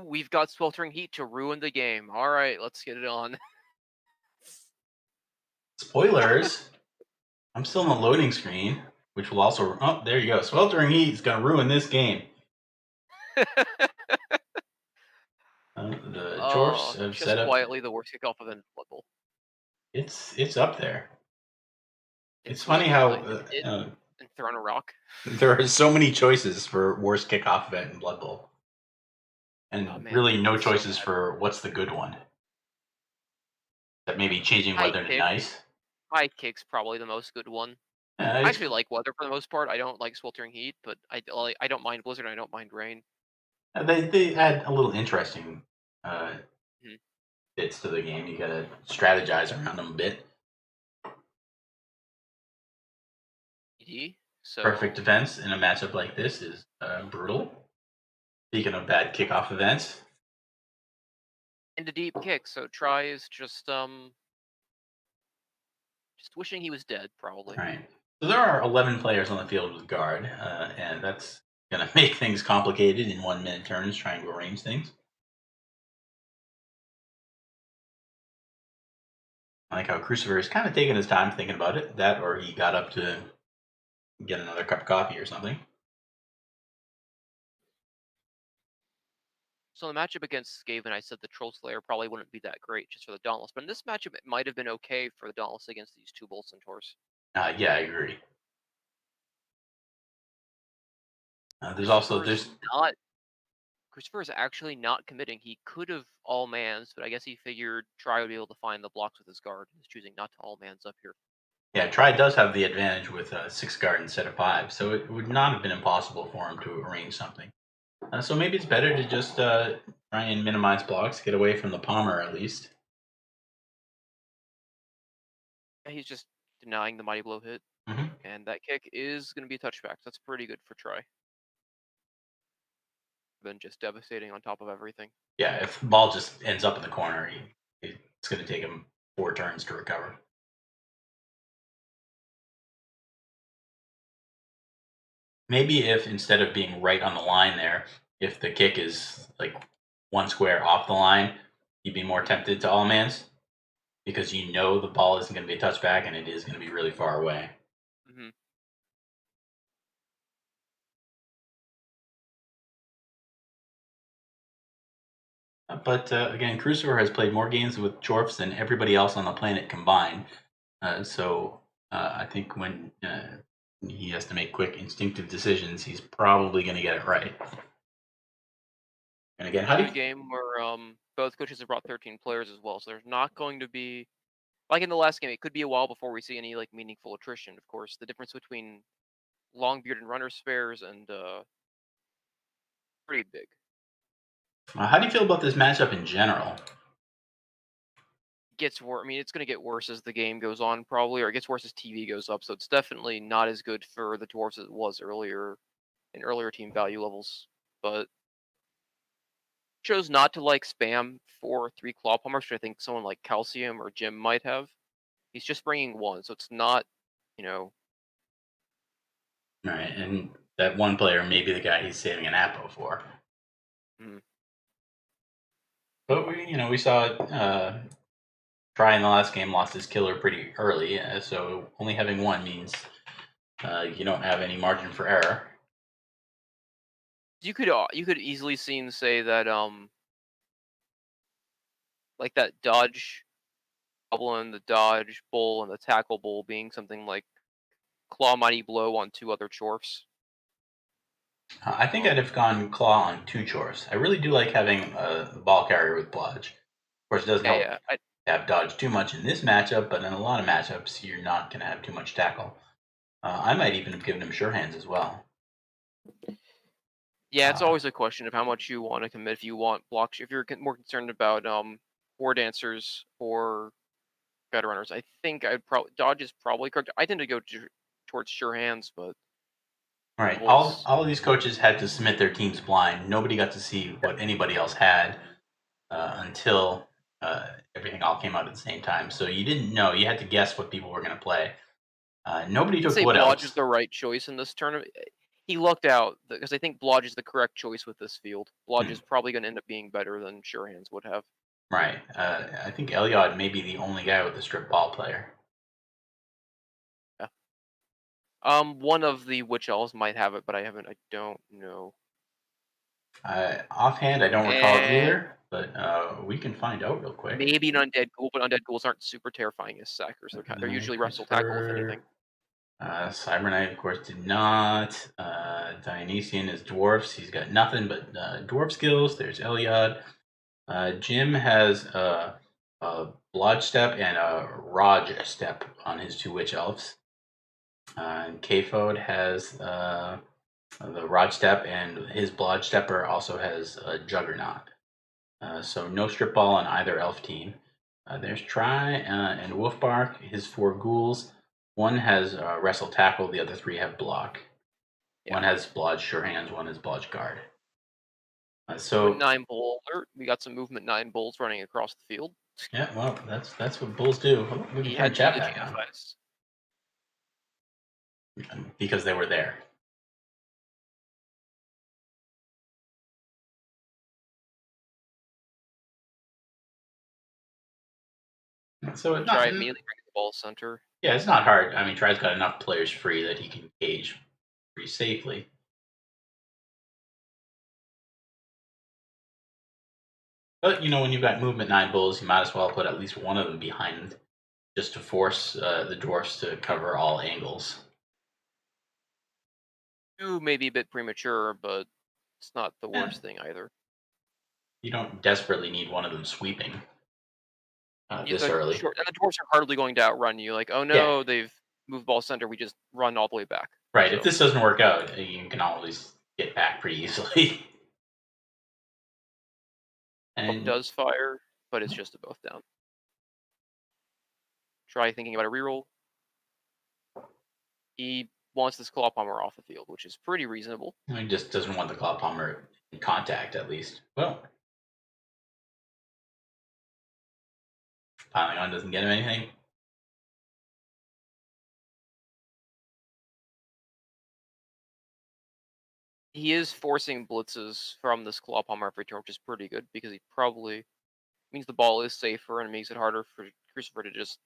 we've got sweltering heat to ruin the game. All right, let's get it on. Spoilers. I'm still on the loading screen, which will also. Oh, there you go. Sweltering heat is going to ruin this game. The chorfs have Just set up. quietly the worst kickoff event in Blood Bowl. It's up there. It's It's funny maybe how behind it and throwing a rock. there are so many choices for worst kickoff event in Blood Bowl, Oh and man, really no it's so choices bad. for what's the good one. That maybe changing High weather to kick. nice. High kick's probably the most good one. Yeah, I actually like weather for the most part. I don't like sweltering heat, but I don't mind blizzard. And I don't mind rain. they add a little interesting uh, Mhm. bits to the game. You got to strategize around them a bit. Perfect So defense in a matchup like this is brutal. Speaking of bad kickoff events, into deep kick. So Try is just wishing he was dead, probably. all right. So there are 11 players on the field with guard, and that's going to make things complicated in 1 minute turns trying to arrange things. I like how Crucifer is kind of taking his time thinking about it. That, or he got up to get another cup of coffee or something. So the matchup against Skaven, I said the Troll Slayer probably wouldn't be that great just for the Dauntless, but in this matchup it might have been okay for the Dauntless against these two Bull Centaurs. Yeah, I agree. There's also Crucifer's there's not Crucifer is actually not committing. He could have all mans, but I guess he figured Try would be able to find the blocks with his guard. He's choosing not to all mans up here. Yeah, Try does have the advantage with 6 guard instead of 5, so it would not have been impossible for him to arrange something. So maybe it's better to just try and minimize blocks, get away from the Palmer at least. And he's just denying the Mighty Blow hit, Hmm. and that kick is going to be a touchback. So that's pretty good for Try. Been just devastating on top of everything. Yeah, if the ball just ends up in the corner, it's going to take him 4 turns to recover. Maybe if instead of being right on the line there, if the kick is like 1 square off the line, you'd be more Mhm. tempted to all mans because you know the ball isn't going to be a touchback and it is going to be really far away. Mhm. But again, Crucifer has played more games with chorfs than everybody else on the planet combined. So I think when he has to make quick, instinctive decisions, he's probably going to get it right. And again, This how do is you? a game where both coaches have brought 13 players as well, so there's not going to be like in the last game. It could be a while before we see any like meaningful attrition. Of course, the difference between Longbeard and runner spares and pretty big. How do you feel about this matchup in general? Gets worse. I mean, it's going to get worse as the game goes on, probably, or it gets worse as TV goes up. So it's definitely not as good for the dwarves as it was earlier in earlier team value levels. But chose not to like spam for 3 claw palmers, which I think someone like Calcium or Jim might have. He's just bringing one, so it's not, you know, All right, and that one player may be the guy he's saving an Apo for. mm, But we saw Try in the last game lost his killer pretty early, so only having one means you don't have any margin for error. you could easily seen say that like that dodge goblin, the dodge bull, and the tackle bull being something like claw mighty blow on 2 other chorfs. I think I'd have gone Claw on 2 chores. I really do like having a ball carrier with Blodge. Of course, it doesn't Yeah, help yeah. to have Dodge too much in this matchup, but in a lot of matchups, you're not going to have too much tackle. I might even have given him sure hands as well. Yeah, it's Uh, always a question of how much you want to commit. If you want blocks, if you're more concerned about war dancers or guide runners, I think I'd probably dodge is probably correct. I tend to go towards sure hands, but all right, all, was all of these coaches had to submit their teams blind. Nobody got to see what anybody else had until everything all came out at the same time. So you didn't know. You had to guess what people were going to play. Nobody I'd took say Wood Blodge is outs. the right choice in this tournament. he lucked out because I think Blodge is the correct choice with this field. Blodge Hmm. is probably going to end up being better than Sure Hands would have. Right. I think Elyod may be the only guy with the strip ball player. Yeah. One of the Witch Elves might have it, but I don't know. Offhand, I don't recall it And either, but we can find out real quick. maybe an Undead Ghoul, but Undead Ghouls aren't super terrifying as sackers. They're Knight, usually wrestle tackle if anything. Crucifer. Cyber Knight, of course, did not. Dionysian is dwarfs. He's got nothing but dwarf skills. There's Elyod. Jim has a Blodge Step and a Raj Step on his two Witch Elves. And Kfod has the Rod Step, and his Blodge Stepper also has a Juggernaut. So no strip ball on either elf team. There's Try and Wolfbark, his four ghouls. One has Wrestle Tackle, the other three have Block. Yeah. One has Blodge Sure Hands, one has Blodge Guard. Movement So 9 bull alert. We got some movement 9 bulls running across the field. yeah, well, that's what bulls do. Oh, we can He turn had to use chat a back on GFS. because they were there. So it's not. Try immediately bring the ball center. Yeah, it's not hard. I mean, Try's got enough players free that he can cage pretty safely. But when you've got movement 9 bulls, you might as well put at least one of them behind just to force the dwarfs to cover all angles. Two may be a bit premature, but it's not the Yeah, worst thing either. you don't desperately need one of them sweeping this early. And the dwarves are hardly going to outrun you. Like, oh Yeah, no, they've moved ball center. We just run all the way back. right. If So this doesn't work out, you can always get back pretty easily. Both And does fire, but it's just a both down. Try thinking about a reroll. He wants this claw palmer off the field, which is pretty reasonable. he just doesn't want the claw palmer in contact, at least. Well, piling on doesn't get him anything. He is forcing blitzes from this claw palmer every turn, which is pretty good because he probably means the ball is safer and makes it harder for Crucifer to just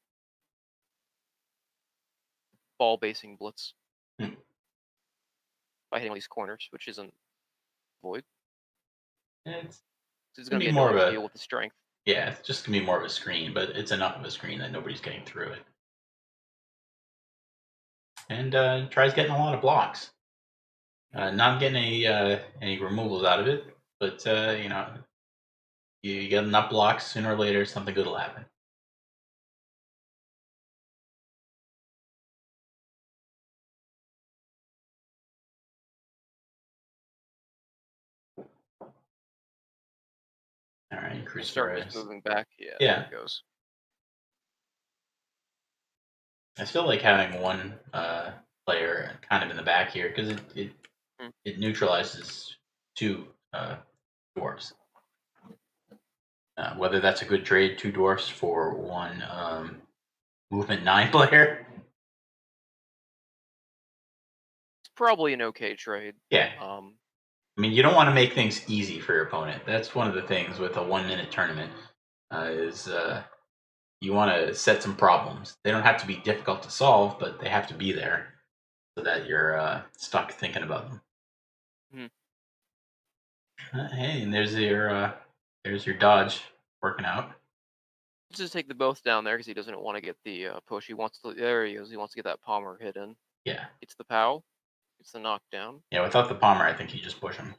ball basing blitz Hmm. by hitting all these corners, which isn't void. It's So it's gonna going to be be more of annoying to a deal with the strength. yeah. It's just gonna be more of a screen, but it's enough of a screen that nobody's getting through it. And tries getting a lot of blocks. Not getting any removals out of it, but you get enough blocks, sooner or later something good will happen. All right, We'll start Crucifer just is moving back. Yeah, there yeah. it goes. I still like having one player kind of in the back here because Hmm. it neutralizes two dwarfs. Whether that's a good trade, two dwarfs for one movement 9 player. It's probably an okay trade. Yeah, Um, I mean, you don't want to make things easy for your opponent. That's one of the things with a 1 minute tournament is you want to set some problems. They don't have to be difficult to solve, but they have to be there so that you're stuck thinking about them. hmm. Hey, and there's your dodge working out. Let's just take the both down there because he doesn't want to get the push. He wants to. There he is. He wants to get that palmer hit in. Yeah, It's the pow. It's the knockdown. yeah. Without the palmer, I think you just push him.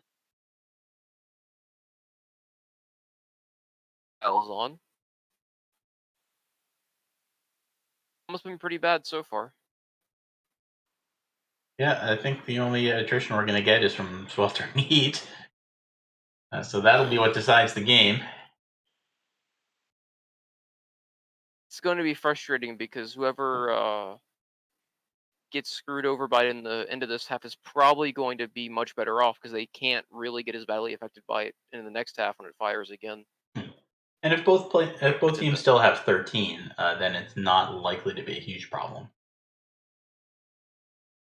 L's on. Almost been pretty bad so far. Yeah, I think the only attrition we're gonna get is from sweltering heat. So that'll be what decides the game. It's going to be frustrating because whoever gets screwed over by in the end of this half is probably going to be much better off because they can't really get as badly affected by it in the next half when it fires again. Hmm. And if both It's a teams still have 13, then it's not likely to be a huge problem.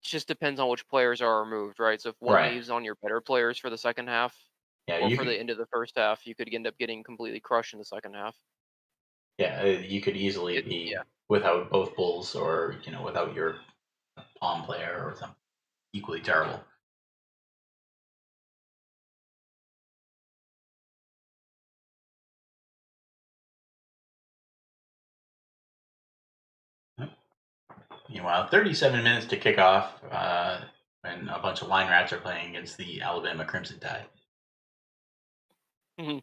just depends on which players are removed, right? So if one Right. leaves on your better players for the second half, Yeah, or you for could. the end of the first half, you could end up getting completely crushed in the second half. Yeah, you could easily be Yeah. without both bulls, or without your pawn player or something equally terrible. Meanwhile, 37 minutes to kick off, when a bunch of line rats are playing against the Alabama Crimson Tide. Mhm.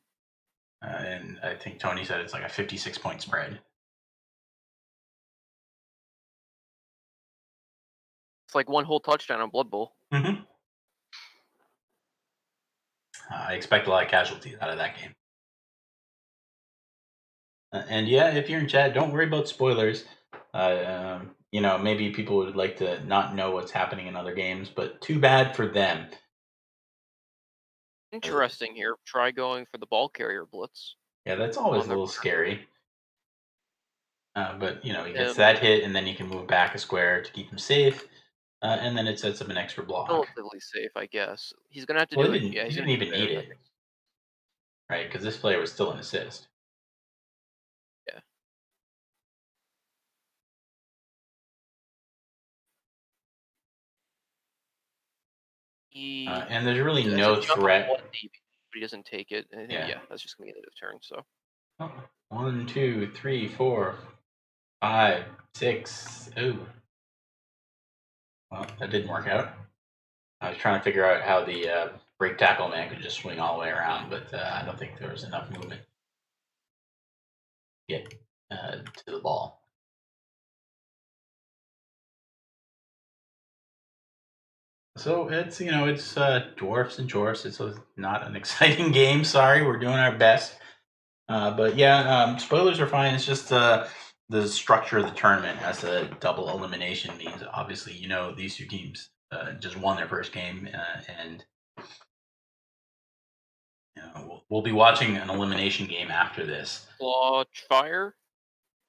And I think Tony said it's like a 56-point spread. It's like one whole touchdown on Blood Bowl. Hmm. I expect a lot of casualties out of that game. And yeah, if you're in chat, don't worry about spoilers. Maybe people would like to not know what's happening in other games, but too bad for them. Interesting here. Try going for the ball carrier blitz Yeah, that's always on a the little scary. But he gets him. that hit, and then you can move back a square to keep him safe, and then it sets up an extra block. Relatively safe, I guess. He's gonna have to Well, do he it. didn't. Yeah, He he's gonna didn't do even need better, I it, think. right? Because this player was still an assist. Yeah. And there's really That's a no jump of one threat. DB, but he doesn't take it. And I think, Yeah. yeah, that's just gonna be the end of the turn. So Oh, 1, 2, 3, 4, 5, 6. Ooh, well, that didn't work out. I was trying to figure out how the break tackle man could just swing all the way around, but I don't think there was enough movement to get to the ball. So it's dwarfs and chorfs. It's not an exciting game. Sorry, we're doing our best. But yeah, spoilers are fine. It's just the structure of the tournament as a double elimination means. Obviously, these two teams just won their first game, and we'll be watching an elimination game after this. claw fire.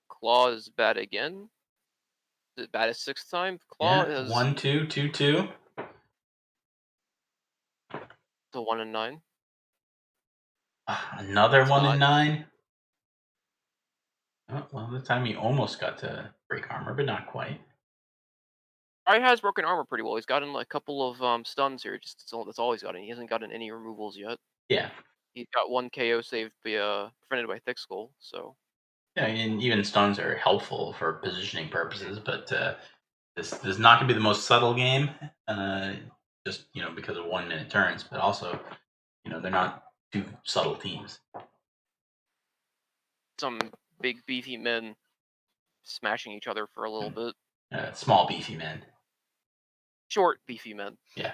Claw is bad again. Is it bad a sixth time? Claw Yeah, is 1, 2, 2, 2. the 1 and 9. Another It's 1 and not. 9. Oh, well, the time he almost got to break armor, but not quite. He has broken armor pretty well. He's gotten like a couple of stuns here. Just that's all he's gotten. He hasn't gotten any removals yet. Yeah, He's got one KO saved via prevented by thick skull. So yeah, and even stuns are helpful for positioning purposes, but this is not going to be the most subtle game, uh, just because of 1 minute turns, but also they're not two subtle teams. some big beefy men smashing each other for a little bit. Small beefy men. Short beefy men. Yeah,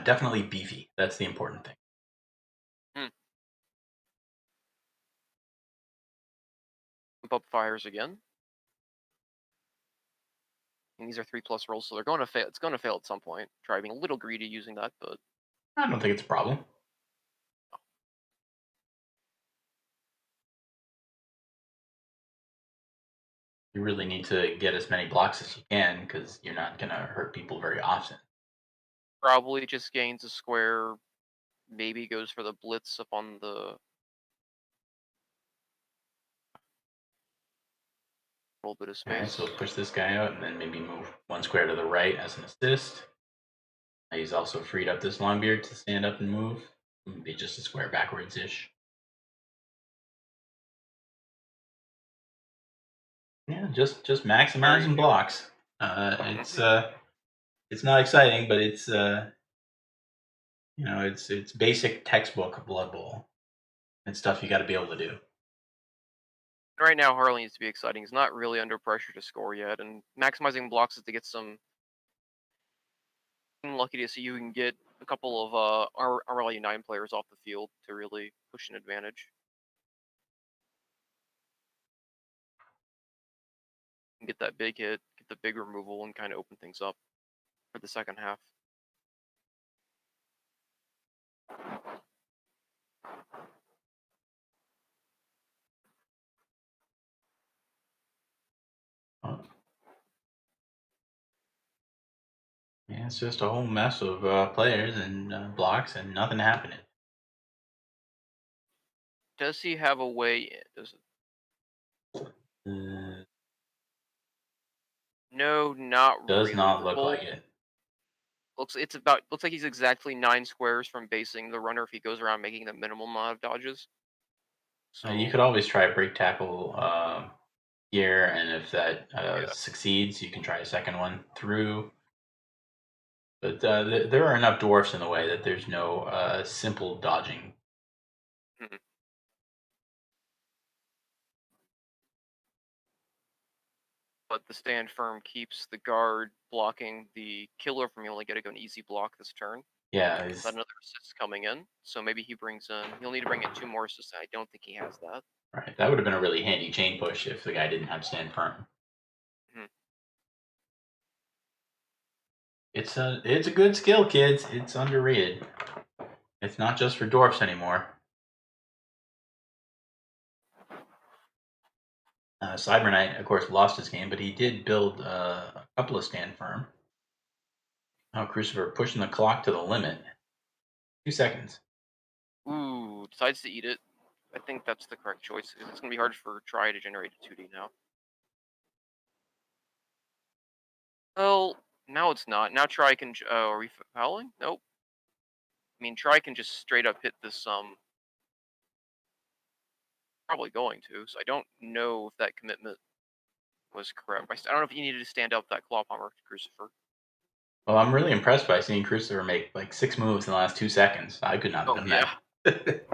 definitely beefy. That's the important thing. Hmm. Pump up fires again. And these are 3+ rolls, so they're going to fail. It's going to fail at some point. Try being a little greedy using that, but I don't think it's a problem. You really need to get as many blocks as you can because you're not going to hurt people very often. probably just gains a square. Maybe goes for the blitz up on the little bit of All right, so space. push this guy out and then maybe move one square to the right as an assist. He's also freed up this Longbeard to stand up and move. Maybe just a square backwards ish. Yeah, just Very maximizing few. blocks. Mhm. It's not exciting, but it's it's basic textbook Blood Bowl. It's stuff you got to be able to do. Right now, Harley needs to be exciting. He's not really under pressure to score yet, and maximizing blocks is to get some. I'm lucky to see you can get a couple of RLU 9 players off the field to really push an advantage. And get that big hit, get the big removal, and kind of open things up for the second half. Yeah, it's just a whole mess of players and blocks and nothing happening. Does he have a way Uh, no, not does really. not The look like bull it. looks like he's exactly 9 squares from basing the runner if he goes around making the minimum amount of dodges. You So, could always try break tackle here, and if that yeah. succeeds, you can try a second one through. But there are enough dwarfs in the way that there's no simple dodging. Mhm. But the stand firm keeps the guard blocking the killer from only getting an easy block this turn. Yeah, Without another assist coming in, so maybe he'll need to bring in 2 more assists, I don't think he has that. right. That would have been a really handy chain push if the guy didn't have stand firm. Mhm. It's a good skill, kids. It's underrated. It's not just for dwarfs anymore. Cyber Knight, of course, lost his game, but he did build a couple of stand firm. Oh, Crucifer pushing the clock to the limit. 2 seconds. Ooh, decides to eat it. I think that's the correct choice. It's gonna be hard for Try to generate a 2D now. Well, now it's not. Now Try can are we fouling? Nope. I mean, Try can just straight up hit this, probably going to, so I don't know if that commitment was correct. I don't know if you needed to stand up that claw bomber to Crucifer. Well, I'm really impressed by seeing Crucifer make like 6 moves in the last 2 seconds. I could not have Oh, done yeah. that.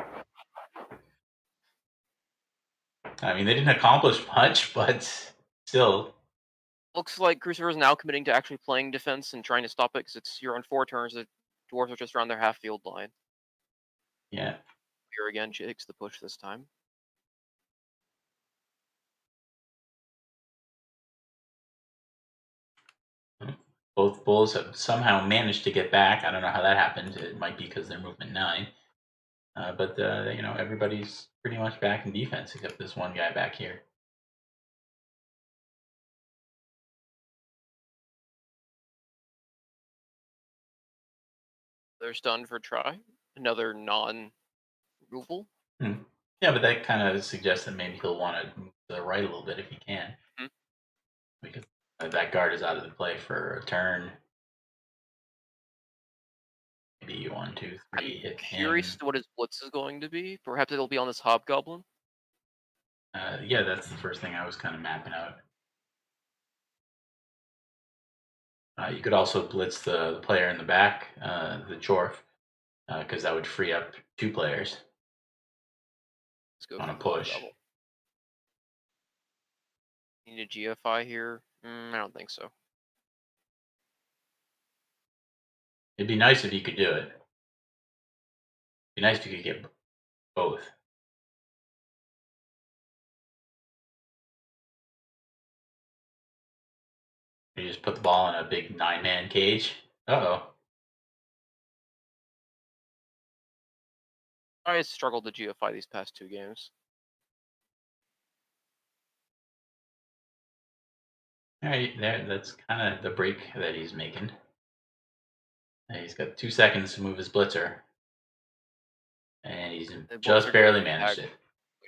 I mean, they didn't accomplish much, but still, Looks like Crucifer is now committing to actually playing defense and trying to stop it because it's you're on 4 turns. The dwarves are just around their half field line. yeah. Here again, she takes the push this time. Both bulls have somehow managed to get back. I don't know how that happened. It might be because they're movement 9. But everybody's pretty much back in defense except this one guy back here. They're stunned for try. Another non-removal. Hmm. Yeah, but that kind of suggests that maybe he'll want to move to the right a little bit if he can, Mhm. because that guard is out of the play for a turn. Maybe one, two, I'm three, hit curious him. to what his blitz is going to be. Perhaps it'll be on this hobgoblin. Yeah, that's the first thing I was kind of mapping out. You could also blitz the player in the back, the chorf, because that would free up 2 players Let's go on for a the push. hobgoblin. Need a GFI here? I don't think so. It'd be nice if you could do it. It'd be nice if you could get both. You just put the ball in a big 9-man cage. Uh-oh. I struggled to GFI these past 2 games. All right, that's kind of the break that he's making. He's got 2 seconds to move his blitzer, and he's The just blitzer goes barely managed back it.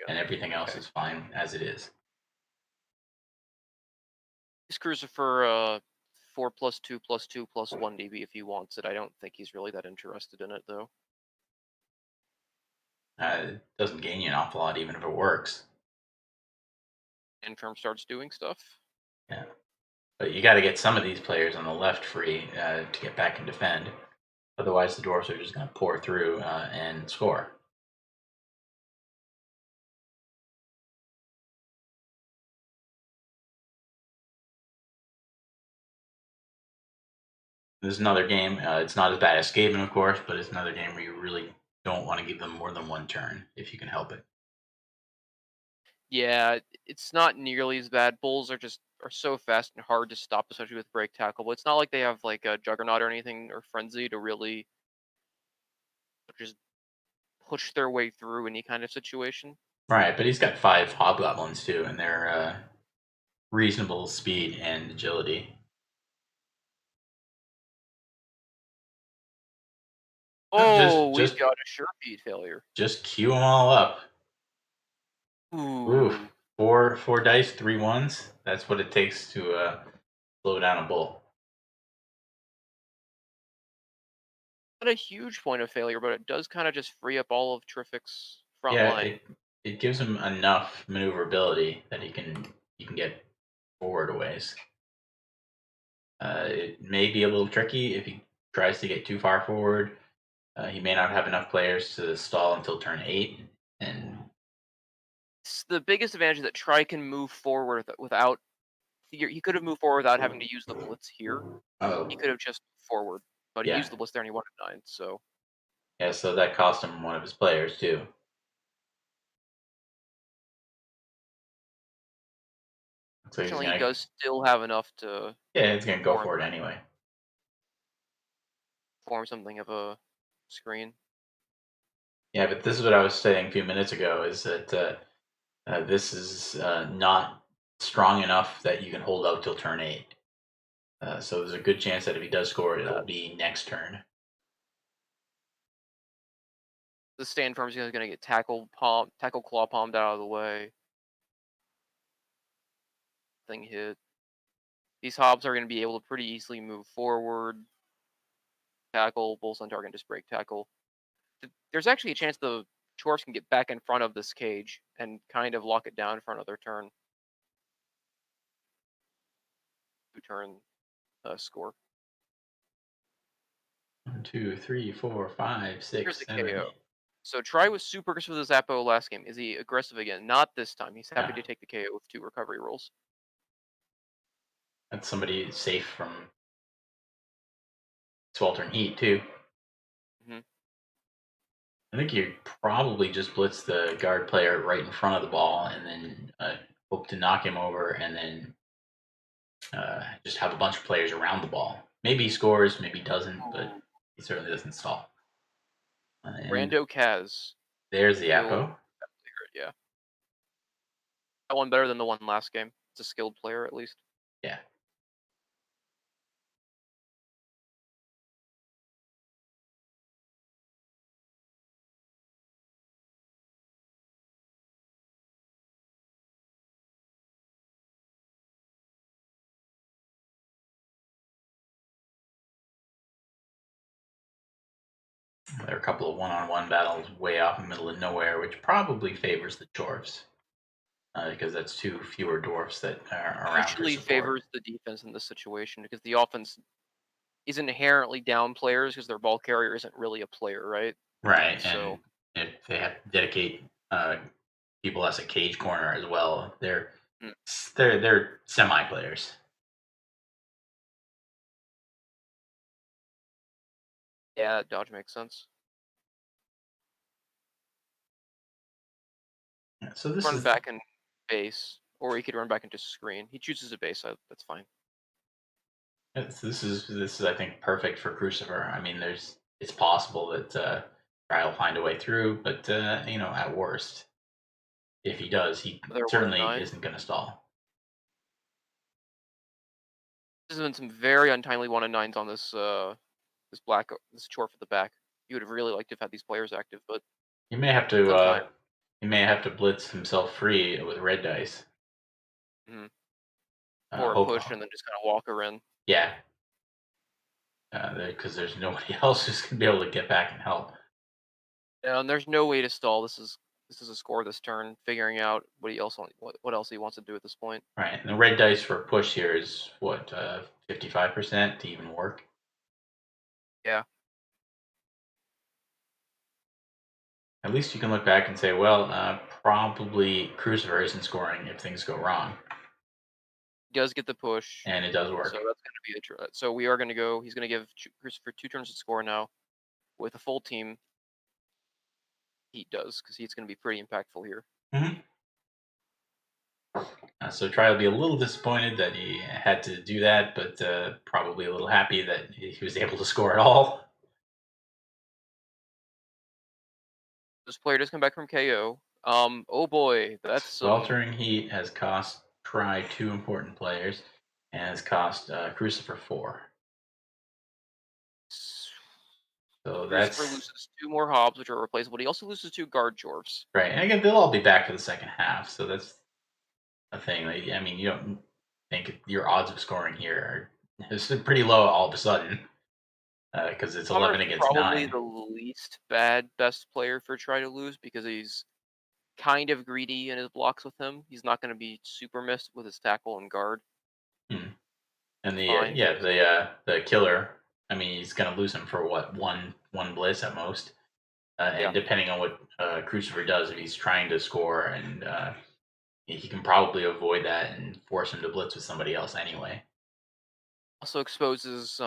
And again. everything else Okay. is fine as it is. He's Crucifer 4 plus 2 plus 2 plus 1 DB if he wants it. I don't think he's really that interested in it though. It doesn't gain you an awful lot, even if it works. Infirm starts doing stuff. Yeah, but you got to get some of these players on the left free to get back and defend. Otherwise, the dwarves are just going to pour through and score. This is another game. It's not as bad as Skaven, of course, but it's another game where you really don't want to give them more than one turn if you can help it. Yeah, it's not nearly as bad. Bulls are so fast and hard to stop, especially with break tackle. But it's not like they have like a juggernaut or anything or frenzy to really just push their way through any kind of situation. Right, but he's got 5 hobgoblins too, and they're reasonable speed and agility. No, Oh, we've got a sure beat failure. just queue them all up. Oof. Ooh, Four dice, three ones. That's what it takes to slow down a bull. not a huge point of failure, but it does kind of just free up all of Tryphikik's front Yeah, line. it gives him enough maneuverability that he can get forward a ways. It may be a little tricky if he tries to get too far forward. He may not have enough players to stall until turn 8, and The biggest advantage is that Try can move forward without. He could have moved forward without having to use the blitz here. He oh could have just moved forward, but he yeah, used the blitz there and he wanted 9. So yeah. So that cost him one of his players too. So he's fortunately, he gonna does still have enough to yeah, he's gonna go form for it anyway. something of a screen. Yeah, but this is what I was saying a few minutes ago: is that this is not strong enough that you can hold out till turn 8. So there's a good chance that if he does score, it'll Uh, be next turn. the stand firm is going to get tackle claw palmed out of the way. Thing hit. These hobs are going to be able to pretty easily move forward, tackle, bulls on target, just break tackle. There's actually a chance the chorfs can get back in front of this cage and kind of lock it down for another turn. 2 turn score. 1, 2, 3, 4, 5, Here's 6, the 7, KO. 8. So Try was super aggressive with the Zappo last game. Is he aggressive again? Not this time. He's happy Yeah, to take the KO with 2 recovery rolls. that's somebody safe from sweltering heat too. Hmm. I think you probably just blitz the guard player right in front of the ball, and then hope to knock him over, and then just have a bunch of players around the ball. Maybe he scores, maybe he doesn't, but Ooh. he certainly doesn't stall. And Rando Kaz. there's the Skilled. Apo. Yeah. That one better than the one last game. It's a skilled player at least. Yeah. There are a couple of one-on-one battles way off in the middle of nowhere, which probably favors the dwarfs because that's two fewer dwarfs that are around for Usually support. favors the defense in this situation because the offense is inherently down players because their ball carrier isn't really a player, right? Right, So and if they have to dedicate people as a cage corner as well, mm, they're semi players. yeah, that dodge makes sense. Yeah, so this Run is back in base, or he could run back into screen. He chooses a base, so that's fine. this is I think perfect for Crucifer. I mean, it's possible that Fry will find a way through, but at worst, if he does, he Another one and certainly 9. isn't going to stall. There's been some very untimely 1 and 9s on this chore for the back. You would have really liked to have had these players active, but He may have to sometimes. blitz himself free with red dice. Mhm. Or Hope, push and then just kind of walk her in. yeah, because there's nobody else who's going to be able to get back and help. And there's no way to stall. This is a score this turn. Figuring out what else he wants to do at this point. Right, and the red dice for a push here is what 55% to even work. Yeah, At least you can look back and say, well, probably Crucifer isn't scoring if things go wrong, he does get the push, and it does so work. that's going to be so we are going to go. He's going to give Crucifer 2 turns to score now with a full team. He does because he's going to be pretty impactful here. Hmm. So Try will be a little disappointed that he had to do that, but probably a little happy that he was able to score at all. This player does come back from KO. Oh boy, that's some. Sweltering Heat has cost Try two important players, and has cost Crucifer 4. So So Crucifer that's loses 2 more Hobbs, which are replaceable. He also loses 2 guard chorfs. right. And again, they'll all be back for the second half. So that's a thing. Like, I mean, you don't think your odds of scoring here are it's pretty low all of a sudden because it's Hammer's 11 against probably 9. the least bad best player for try to lose because he's kind of greedy in his blocks with him. He's not gonna be super missed with his tackle and guard. Hmm. And the Fine, yeah, because the killer. I mean, he's gonna lose him for what one blitz at most. yeah. And depending on what Crucifer does, if he's trying to score, and he can probably avoid that and force him to blitz with somebody else anyway. Also exposes,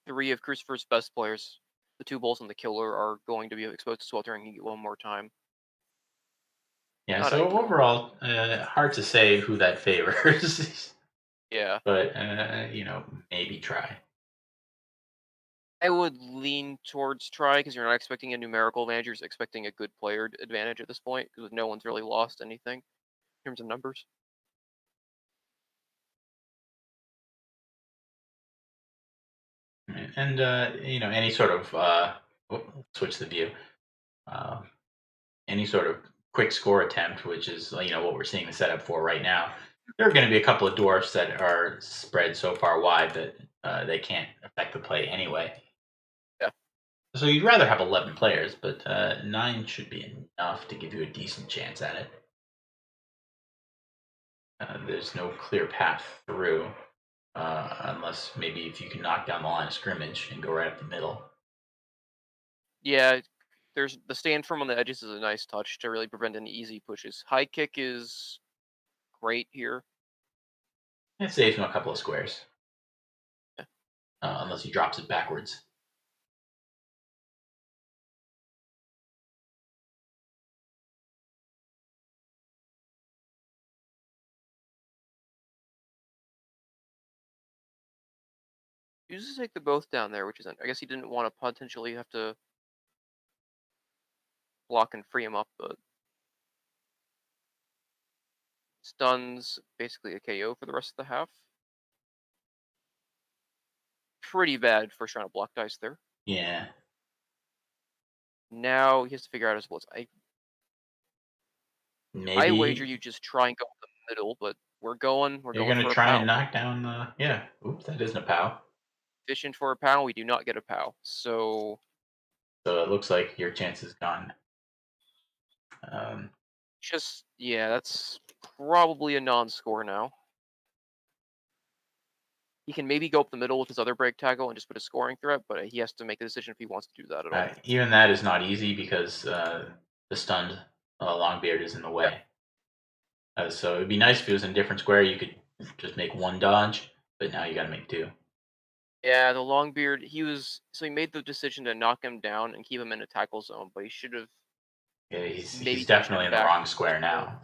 3 of Crucifer's best players. The 2 bulls and the killer are going to be exposed to sweltering heat one more time. Yeah. Not So ideal. overall, hard to say who that favors, Yeah. but maybe try. I would lean towards try because you're not expecting a numerical advantage, you're just expecting a good player advantage at this point because no one's really lost anything in terms of numbers. And any sort of switch the view. Uh, any sort of quick score attempt, which is what we're seeing the setup for right now. There are going to be a couple of dwarfs that are spread so far wide that they can't affect the play anyway. Yeah. So you'd rather have 11 players, but 9 should be enough to give you a decent chance at it. There's no clear path through, unless maybe if you can knock down the line of scrimmage and go right up the middle. Yeah, there's the stand firm on the edges is a nice touch to really prevent any easy pushes. High kick is great here. It saves him a couple of squares, Yeah. unless he drops it backwards. You just take the both down there, which isn't. I guess he didn't want to potentially have to block and free him up, but stuns basically a KO for the rest of the half. Pretty bad first round of block dice there. Yeah, Now he has to figure out his splits. I wager maybe you just try and go in the middle, but we're you're going gonna for a try and POW. knock down the yeah. Oops, that isn't a POW. Fishing for a POW, we do not get a POW. So So it looks like your chance is gone. just yeah, that's probably a non-score now. He can maybe go up the middle with his other break tackle and just put a scoring threat, but he has to make a decision if he wants to do that at all. Even that is not easy because the stunned Longbeard is in the Yeah, way. So it'd be nice if it was in a different square. You could just make one dodge, but now you got to make two. yeah. The Longbeard, he made the decision to knock him down and keep him in a tackle zone, but he should have Yeah, he's maybe pushed definitely him in the back. wrong square now.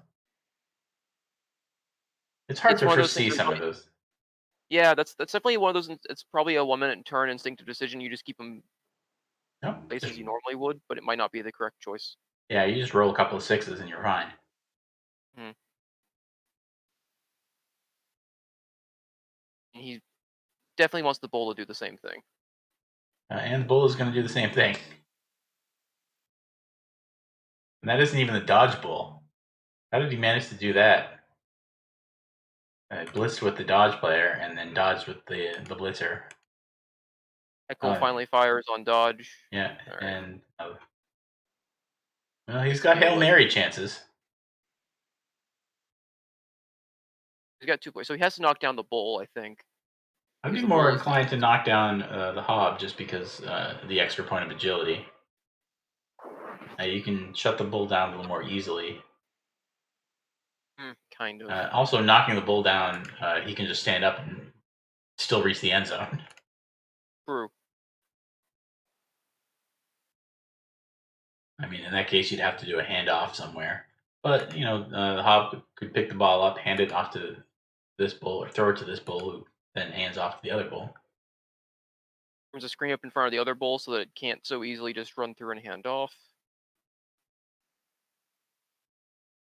It's hard It's to one of those things. foresee some of those. Yeah, that's definitely one of those. It's probably a 1 minute turn instinctive decision. You just keep him No, places just you normally would, but it might not be the correct choice. yeah, you just roll a couple of sixes and you're fine. Hmm. And he definitely wants the bull to do the same thing. And the bull is going to do the same thing. And that isn't even the dodge bull. How did he manage to do that? Blitzed with the dodge player and then dodged with the blitzer. Echo Uh, finally fires on dodge. yeah, All right, and well, he's it's got too Hail late. Mary chances. He's got 2 points, so he has to knock down the bull, I think, I'd because be the more bull is inclined the to knock down the Hob just because the extra point of agility. You can shut the bull down a little more easily. kind of Also, knocking the bull down, he can just stand up and still reach the end zone. true. I mean, in that case, you'd have to do a handoff somewhere. But the Hob could pick the ball up, hand it off to this bull, or throw it to this bull, who then hands off to the other bull. There's a screen up in front of the other bull so that it can't so easily just run through and hand off.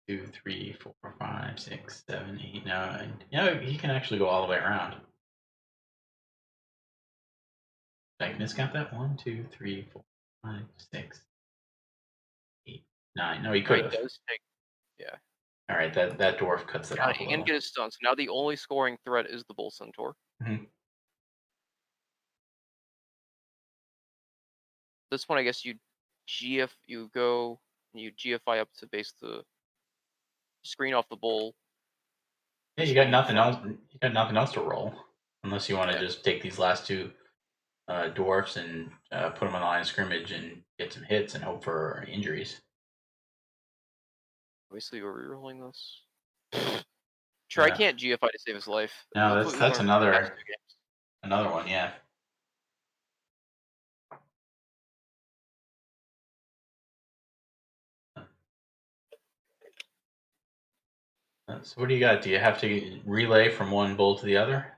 2, 3, 4, 5, 6, 7, 8, 9. Yeah, he can actually go all the way around. Did I miscount that? 1, 2, 3, 4, 5, 6, 8, 9. No, he No, could he have. does take. Yeah. All right, that dwarf cuts it Yeah, off a he can little. get his stun. So now the only scoring threat is the bull centaur. Mhm. This one, I guess you go and you GFI up to base the screen off the bull. Yeah, This you should got be nothing fine. else. You got nothing else to roll, unless you want to Yeah. just take these last two dwarfs and put them on the line of scrimmage and get some hits and hope for injuries. Obviously, we're rerolling this. Try Uh, can't GFI to save his life. no, That's that's what we've that's learned from the past another 2 games. another one. Yeah. So what do you got? Do you have to relay from one bull to the other?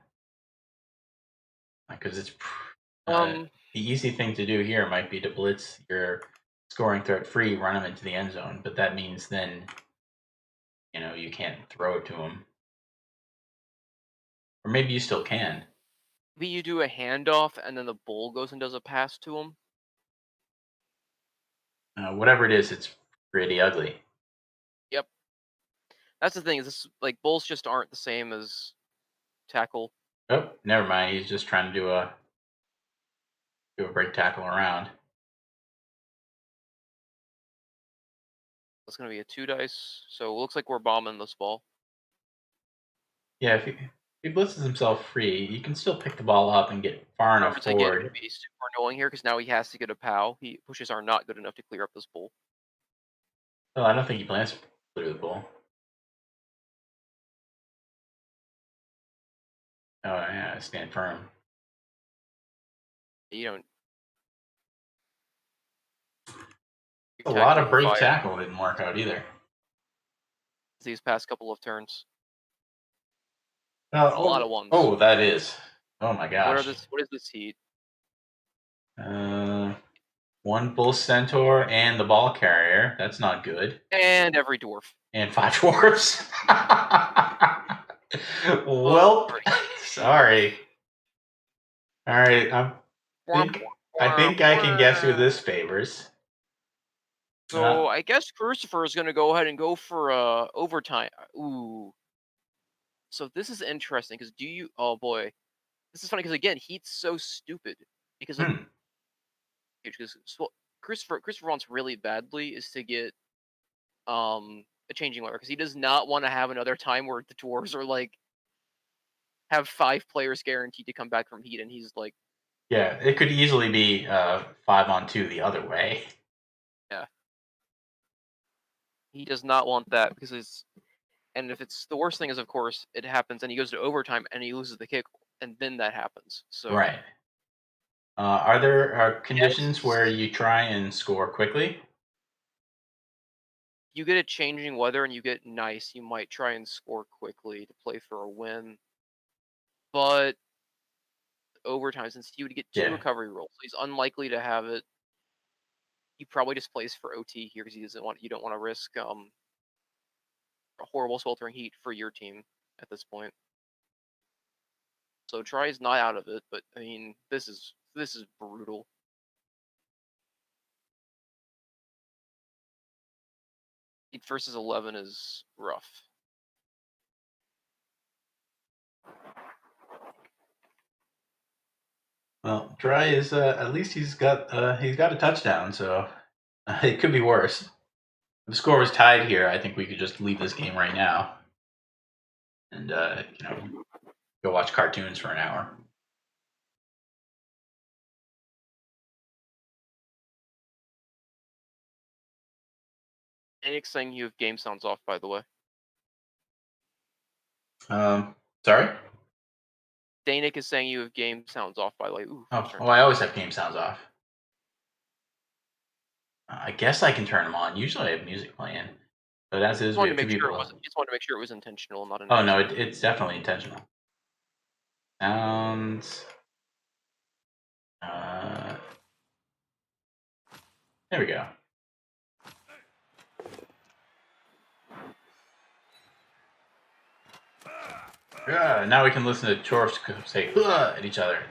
Because uh, Um, the easy thing to do here might be to blitz your scoring threat free, run them into the end zone, but that means then you can't throw it to them, or maybe you still can. maybe you do a handoff and then the bull goes and does a pass to him. Whatever it is, it's pretty ugly. Yep. That's the thing. Is this like bulls just aren't the same as tackle. Oh, never mind. He's just trying to do a break tackle around. It's gonna be a 2 dice. So it looks like we're bombing this ball. Yeah, if he blitzes himself free, he can still pick the ball up and get far enough Cards again forward. could be super annoying here because now he has to get a POW. He pushes are not good enough to clear up this bull. Well, I don't think he plans to clear the ball. Oh yeah, stand firm. You don't. You're A lot tackling of with break fire tackle didn't work out either. these past couple of turns. A lot Oh, of ones. oh, that is. Oh my What are gosh. this? What is this heat? Uh, one bull centaur and the ball carrier. That's not good. And every dwarf. And 5 dwarfs. Welp. Alrighty. Sorry. All right. Womp, Think I womp, think I can guess who womp. this favors. So I guess Crucifer is going to go ahead and go for overtime. Ooh. So this is interesting because do you? Oh boy, this is funny because again, Heat's so stupid because like Hmm. because Crucifer wants really badly is to get a changing weather because he does not want to have another time where the dwarves are like have 5 players guaranteed to come back from Heat and he's like, Yeah, it could easily be 5-on-2 the other way. yeah, he does not want that because it's and if it's the worst thing is of course it happens and he goes to overtime and he loses the kick and then that happens. So Right. Are there conditions yes, where you try and score quickly? you get a changing weather and you get nice, you might try and score quickly to play for a win. But overtime, since he would get 2 Yeah. recovery rolls, he's unlikely to have it. He probably just plays for OT here because he doesn't want you don't want to risk a horrible sweltering heat for your team at this point. So Try's not out of it, but I mean this is brutal. 8 versus 11 is rough. Well, Dry is at least he's got a touchdown, so it could be worse. If the score was tied here, I think we could just leave this game right now and go watch cartoons for an hour. Phoenix saying you have game sounds off, by the way. Sorry. Danik is saying you have game sounds off, by the way. Ooh, Oh, first turn oh, I always touchdown. have game sounds off. I guess I can turn them on. Usually I have music playing, but as is, Just we wanted to have two make sure it people. was. Just wanted to make sure it was intentional, not an Oh no, accident. it's definitely intentional. Sounds. Uh, there we go. Yeah, now we can listen to chorfs say "Huh" at each other.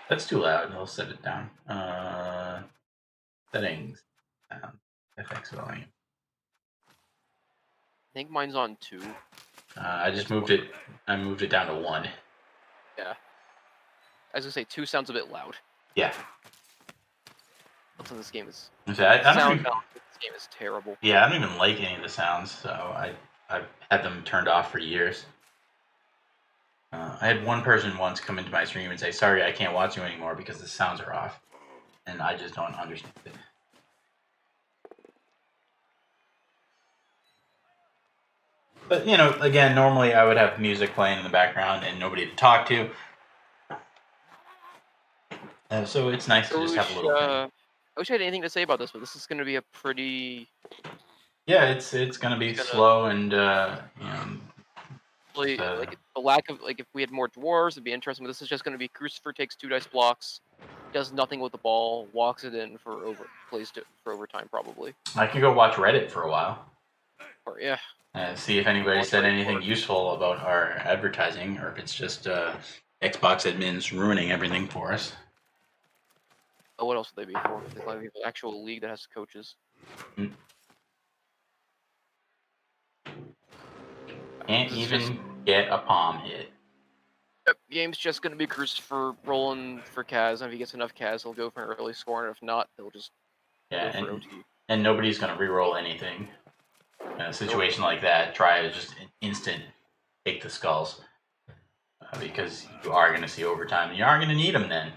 That's too loud. I'll set it down. Settings. FX volume. I think mine's on 2. I just It's moved whatever. it. I moved it down to 1. Yeah. I was gonna say 2 sounds a bit loud. Yeah. Listen, this game is I don't sound even. balance. This game is terrible. Yeah, I don't even like any of the sounds, so I've had them turned off for years. I had one person once come into my stream and say, "Sorry, I can't watch you anymore because the sounds are off," and I just don't understand it. But again, normally I would have music playing in the background and nobody to talk to, so it's nice I to just have a wish, little thing. I wish I had anything to say about this, but this is gonna be a pretty. Yeah, it's gonna It's be gonna slow and really uh, like the lack of like if we had more dwarves, it'd be interesting. But this is just gonna be Crucifer takes 2 dice blocks, does nothing with the ball, walks it in for for overtime probably. I can go watch Reddit for a while. Or yeah, See if anybody watch said Reddit anything for it. useful about our advertising, or if it's just Xbox admins ruining everything for us. Oh, what else would they be for? They might be an actual league that has coaches. Mm. Can't This is just even get a palm hit. yep, game's just gonna be Crucifer rolling for Kaz, and if he gets enough Kaz, he'll go for an early score, and if not, he'll just Yeah, go for and OT. nobody's gonna re-roll anything. In a Nope. situation like that, try to just instant take the skulls because you are gonna see overtime, and you are gonna need them then.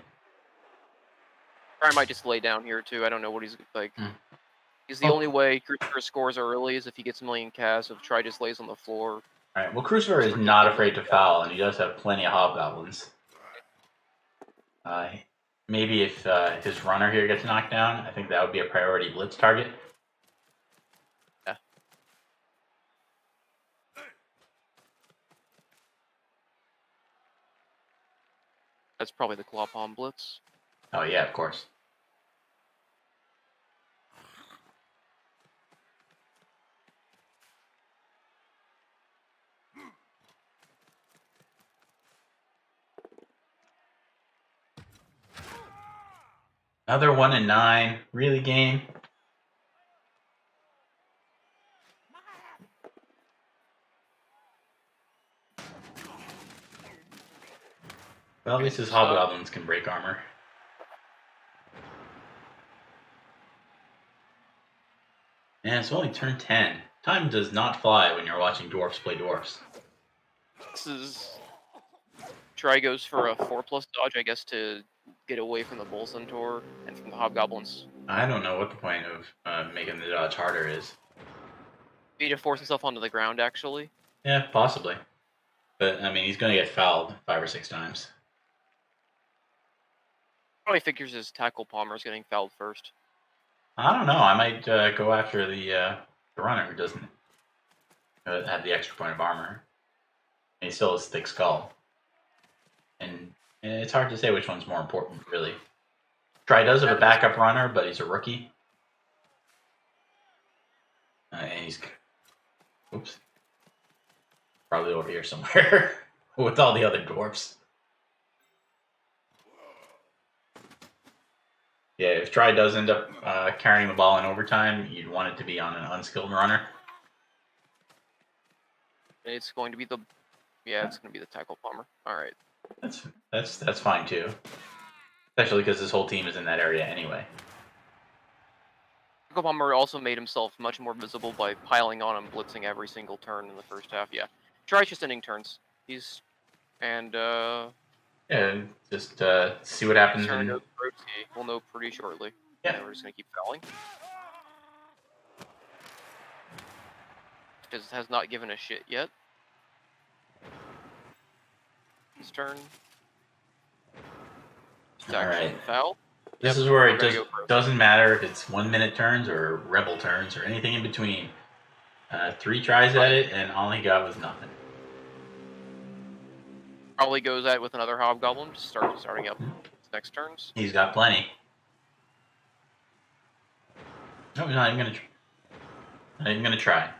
Or I might just lay down here too. I don't know what he's like. Mm. He's the Well, only way Crucifer scores early is if he gets a million Kaz. If Try just lays on the floor, all right. Well, Crucifer is Crucifer can't not get a afraid million to Kaz. foul, and he does have plenty of hobgoblins. Uh, Maybe if his runner here gets knocked down, I think that would be a priority blitz target. Yeah, that's probably the Claw Palm Blitz. Oh yeah, of course. Another 1-9. Really, game? Well, at least And his stuff. hobgoblins can break armor. And it's only turn 10. Time does not fly when you're watching dwarfs play dwarfs. This is Try goes for a 4+ dodge, I guess, to get away from the Bull Centaur and from the Hobgoblins. I don't know what the point of making the dodge harder is. Maybe to force himself onto the ground, actually. Yeah, possibly. But, I mean, he's going to get fouled 5 or 6 times. Probably figures his tackle Palmer is getting fouled first. I don't know. I might go after the runner who doesn't have the extra point of armor. And he still has thick skull. And it's hard to say which one's more important, really. Try does have a backup runner, but he's a rookie. And he's... Oops. Probably over here somewhere. With all the other dwarfs. Yeah, if Try does end up carrying the ball in overtime, you'd want it to be on an unskilled runner. It's going to be the it's going to be the tackle Palmer. All right. That's fine too. Especially because this whole team is in that area anyway. Tackle Palmer also made himself much more visible by piling on and blitzing every single turn in the first half. Yeah, Try's just ending turns. He's and Yeah, just see what happens. turn goes for OT. We'll know pretty shortly. Yeah. And we're just going to keep fouling. Because it has not given a shit yet. His turn. It's actually foul. This is where it doesn't matter if it's 1 minute turns or rebel turns or anything in between. 3 tries at it, and all he got was nothing. Probably goes at it with another Hobgoblin, starting up his next turns. He's got plenty. No, he's not even gonna. Not even gonna try.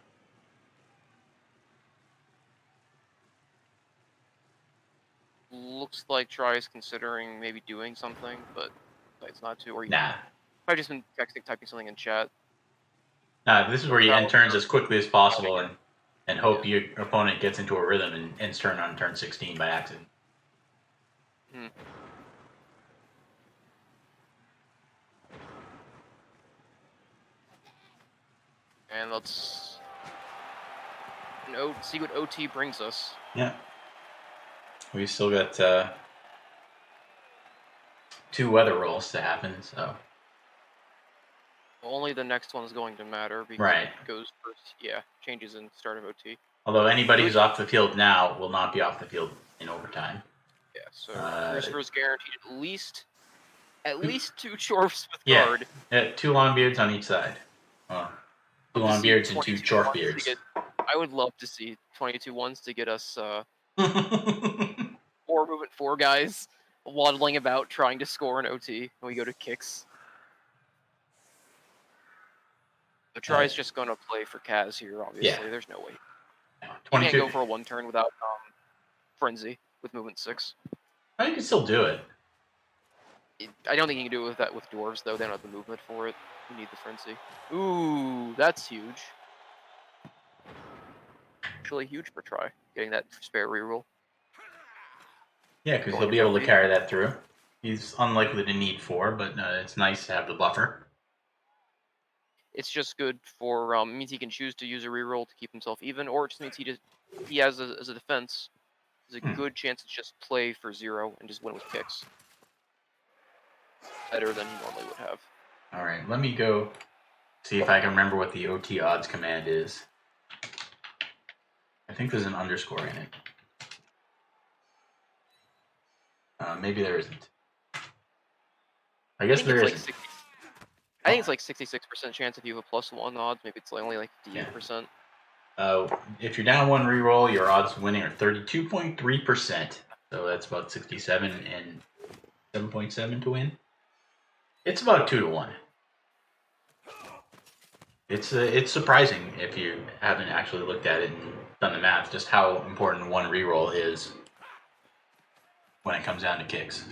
looks like Try is considering maybe doing something, but it's not to. Or he Nah. probably just been typing something in chat. Nah, this is where you end Probably turns as quickly as possible again. and hope your opponent gets into a rhythm and ends turn on turn 16 by accident. Hmm. And let's see what OT brings us. Yeah. We still got 2 weather rolls to happen, so. Only the next one is going to matter because Right. it goes first. Yeah, changes in start of OT. Although anybody who's off the field now will not be off the field in overtime. Yeah, so Crucifer's guaranteed at least 2 chorfs with Yeah. guard. 2 long beards on each side. 2 long beards and 2 chorf beards. I would love to see 22 ones to get us 4 movement 4 guys waddling about trying to score an OT when we go to kicks. The Try's just going to play for Kaz here, obviously. Yeah. There's no way. Yeah, You can't go for a 1 turn without Frenzy with movement 6. Oh, you can still do it. I don't think you can do it with dwarves, though. They don't have the movement for it. You need the Frenzy. Ooh, that's huge. Actually huge for Try, getting that spare reroll. Yeah, because he'll be able to carry that through. He's unlikely to need 4, but it's nice to have the buffer. It's just good for means he can choose to use a reroll to keep himself even, or it just means he has as a defense. There's a good chance to just play for 0 and just win with kicks. Better than he normally would have. All right, let me go see if I can remember what the OT odds command is. I think there's an underscore in it. Maybe there isn't. I guess there isn't. I think it's like 66% chance if you have a +1 odds. Maybe it's only like 58%. If you're down 1 reroll, your odds of winning are 32.3%. So that's about 67 and 7.7 to win. It's about 2 to 1. It's surprising if you haven't actually looked at it and done the math, just how important 1 reroll is when it comes down to kicks.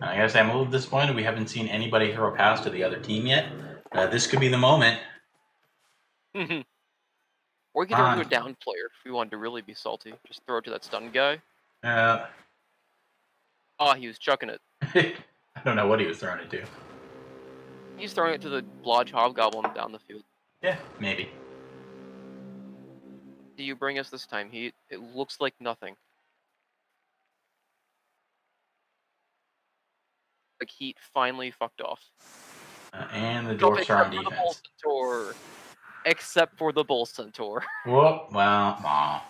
I gotta say, I'm a little disappointed we haven't seen anybody throw a pass to the other team yet. This could be the moment. Or we could throw it to a down player if we wanted to really be salty. Just throw it to that stunned guy. He was chucking it. I don't know what he was throwing it to. He's throwing it to the Lodge Hobgoblin down the field. Yeah, maybe. Do you bring us this time, Heat? It looks like nothing. Like Heat finally fucked off. And the dwarfs are on defense. Except for the Bull Centaur. Whoop, well,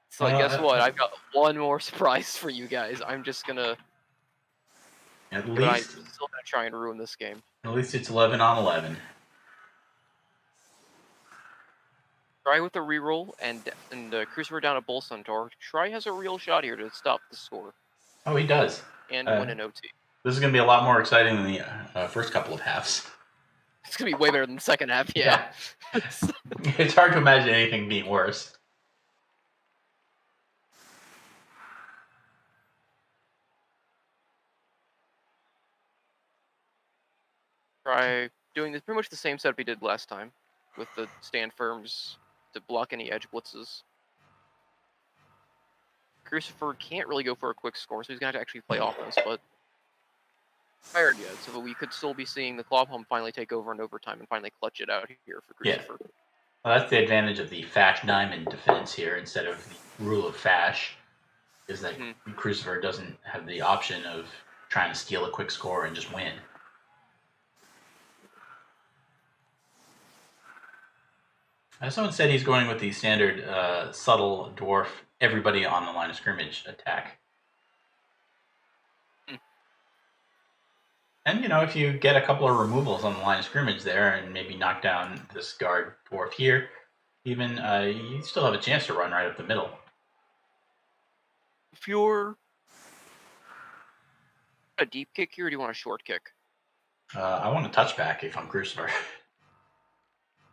So guess what? I've got one more surprise for you guys. I'm just gonna... At least... I'm still gonna try and ruin this game. At least it's 11 on 11. Try with the reroll, and Crucifer down at Bull Centaur. Try has a real shot here to stop the score. Oh, he does. And win an OT. This is going to be a lot more exciting than the first couple of halves. It's going to be way better than the second half, yeah. It's hard to imagine anything being worse. Try doing this pretty much the same setup he did last time, with the stand firms to block any edge blitzes. Crucifer can't really go for a quick score, so he's going to have to actually play offense, but fired yet, so we could still be seeing the Claw Pump finally take over in overtime and finally clutch it out here for Crucifer. Yeah. Well, that's the advantage of the Fash Diamond defense here instead of the rule of Fash, is that Crucifer doesn't have the option of trying to steal a quick score and just win. Someone said he's going with the standard subtle dwarf, everybody on the line of scrimmage attack. And, if you get a couple of removals on the line of scrimmage there and maybe knock down this guard dwarf here, even, you still have a chance to run right up the middle. If you're... A deep kick here, or do you want a short kick? I want a touchback if I'm Crucifer.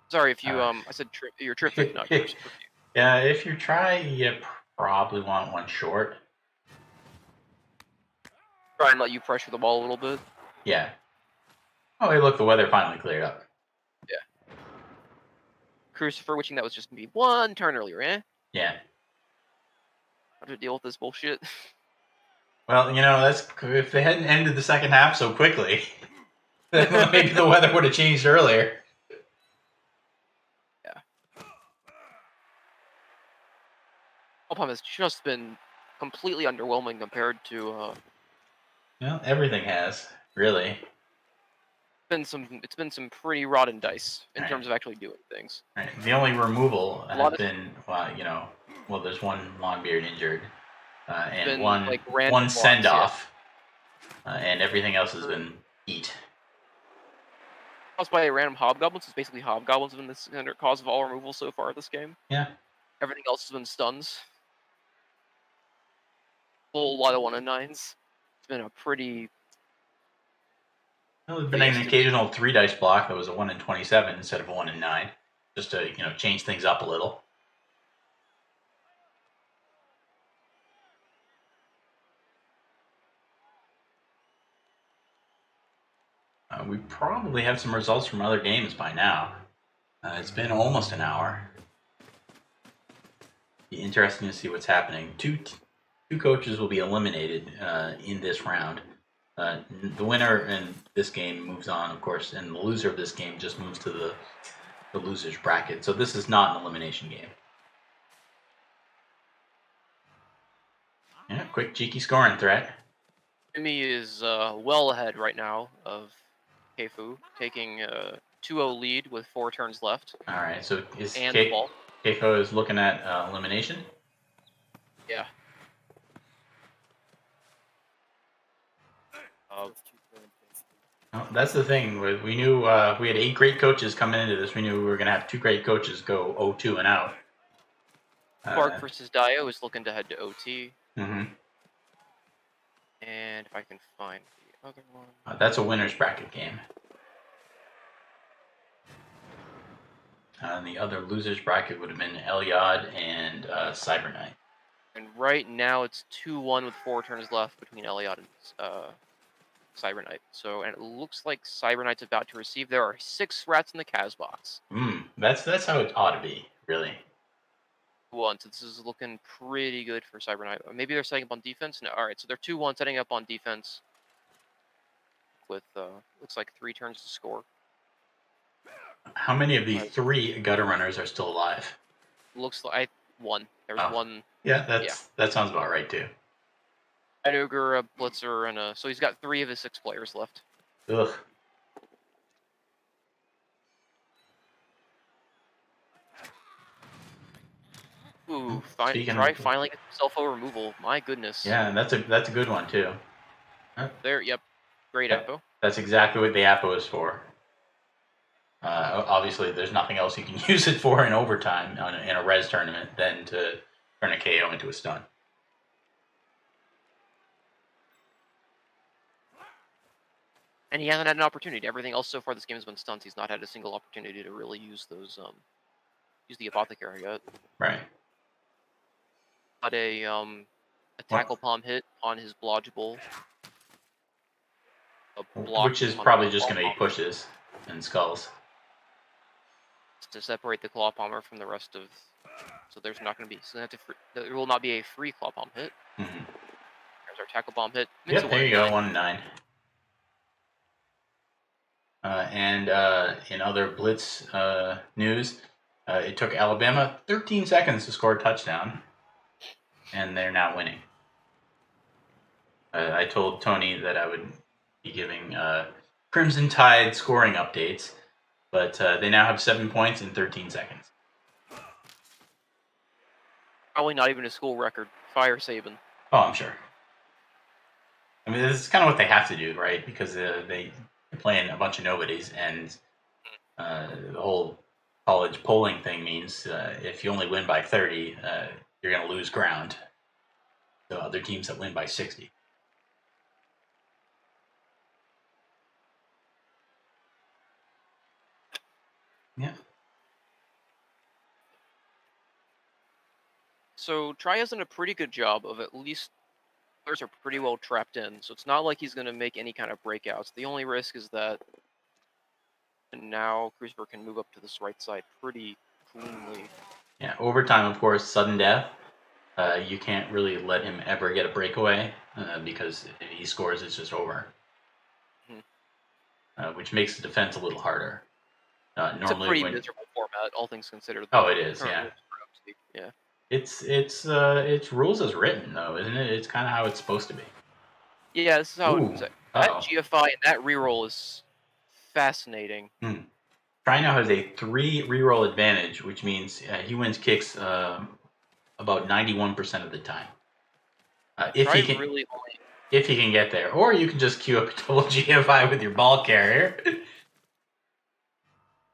Sorry if you Uh, I said you're Tryphikik, not Crucifer. yeah, if you try, you probably want one short. Try and let you pressure the ball a little bit. Yeah. Oh, hey, look, the weather finally cleared up. Yeah. Crucifer, wishing that was just gonna be one turn earlier, eh? Yeah. How to deal with this bullshit? Well, that's if they hadn't ended the second half so quickly, then maybe the weather would have changed earlier. Yeah. Palm has just been completely underwhelming compared to Well, everything has really. it's been some pretty rotten dice in Right. terms of actually doing things. Right. The only removal A has lot of been, well, there's one Longbeard injured, it's and been one like random one send blocks, yeah. off, and everything else has been eat. Caused by random hobgoblins. It's basically hobgoblins have been the center cause of all removal so far this game. Yeah. Everything else has been stuns. Whole lot of 1-9s. It's been a pretty Well, there's been an wasted. occasional 3 dice block that was a 1 in 27 instead of a 1 in 9, just to change things up a little. We probably have some results from other games by now. It's been almost an hour. Be interesting to see what's happening. Two coaches will be eliminated in this round. The winner in this game moves on, of course, and the loser of this game just moves to the losers bracket. So this is not an elimination game. Yeah, quick cheeky scoring threat. Jimmy is well ahead right now of Keifu, taking a 2-0 lead with 4 turns left. All right, so is And the ball. Keiko is looking at elimination? Yeah. Well, that's the thing. We knew we had 8 great coaches coming into this. We knew we were going to have 2 great coaches go 0-2 and out. Clark versus Dio is looking to head to OT. Mm-hmm. And if I can find the other one. That's a winner's bracket game. And the other losers bracket would have been Elyod and Cyber Knight. And right now it's 2-1 with 4 turns left between Elyod and Cyber Knight. So, and it looks like Cyber Knight's about to receive. There are 6 rats in the Kaz box. That's how it ought to be, really. So this is looking pretty good for Cyber Knight. Maybe they're setting up on defense. No, all right. So they're 2-1 setting up on defense with looks like 3 turns to score. How many of the 3 gutter runners are still alive? Looks like one. There's one. Yeah, that sounds about right too. An ogre, a blitzer, and so he's got 3 of his 6 players left. Ugh. Ooh, finally get self-o removal. My goodness. Yeah, that's a good one too. There, yep. Great Apo. That's exactly what the Apo is for. Obviously, there's nothing else you can use it for in overtime in a res tournament than to turn a KO into a stun. And he hasn't had an opportunity. Everything else so far this game has been stunts. He's not had a single opportunity to really use those use the apothecary yet. Right. Got a tackle palm hit on his blodgeable. Which is probably just going to be pushes and skulls. To separate the claw palmer from the rest of. So there's not going to be. So there will not be a free claw palm hit. Mm-hmm. There's our tackle bomb hit. Yep, there you go, 1-9. And in other Blitz news, it took Alabama 13 seconds to score a touchdown, and they're now winning. I told Tony that I would be giving Crimson Tide scoring updates, but they now have 7 points in 13 seconds. Probably not even a school record. Fire Saban. Oh, I'm sure. I mean, this is kind of what they have to do, right? Because they're playing a bunch of nobodies, and the whole college polling thing means if you only win by 30, you're going to lose ground to other teams that win by 60. Yeah. So Try has done a pretty good job of at least players are pretty well trapped in. So it's not like he's going to make any kind of breakouts. The only risk is that now Crucifer can move up to this right side pretty cleanly. Yeah. Overtime, of course, sudden death. You can't really let him ever get a breakaway because if he scores, it's just over, Mhm. which makes the defense a little harder. It's a Normally, pretty when miserable format, all things considered. oh, it The is, current yeah. rules for OC. Yeah. It's rules as written though, isn't it? It's kind of how it's supposed to be. Yeah, this is how Ooh, it's that oh. GFI and that reroll is fascinating. Trino has a 3 reroll advantage, which means he wins kicks about 91% of the time. Yeah, If Try he can, really only if he can get there, or you can just queue up a double GFI with your ball carrier.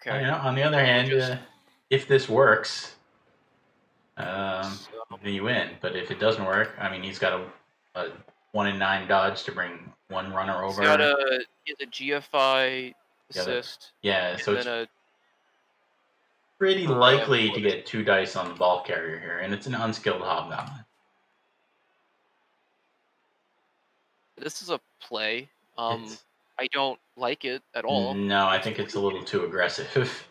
okay. On the other We'll hand, just if this works, so, then you win. But if it doesn't work, I mean, he's got a 1 in 9 dodge to bring one runner he's got over. a GFI The other, assist yeah. and So then it's a pretty for likely to bonus. get 2 dice on the ball carrier here, and it's an unskilled hobgoblin. This is a play. It's I don't like it at all. no, I It's think it's a really little too aggressive.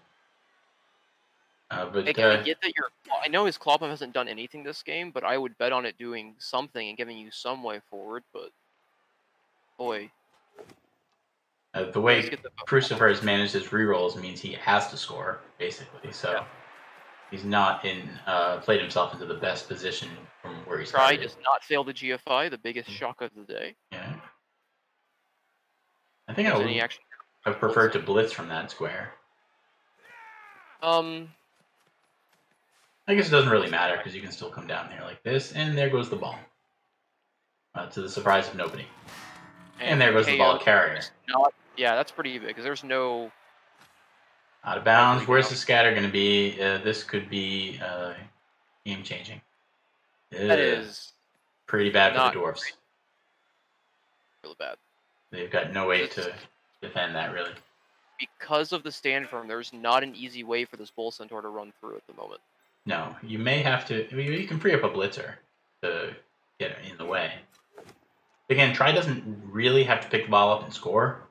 But like I get that you're. I know his claw pump hasn't done anything this game, but I would bet on it doing something and giving you some way forward. But boy, the he does way get the Crucifer has managed his rerolls means he has to score basically. yeah. So he's not in played himself into the best position from where he Try started. does not fail the GFI, the biggest shock of the day. Yeah, I think I There's any would action have preferred to blitzing. blitz from that square. Um, I guess it doesn't really Blitz matter Try. because you can still come down here like this, and there goes the ball, to the surprise of nobody. And And there goes the ball KO carrier. is not. Yeah, that's pretty big because there's no Out of hardly bounds. even Where's no. the scatter going to be? This could be game changing. That is Pretty bad for the not dwarfs. really bad. They've got no way This to defend that really. because of the stand firm. There's not an easy way for this bull centaur to run through at the moment. No, you may have to. I mean, you can free up a blitzer to get in the way. Again, Try doesn't really have to pick the ball up and score.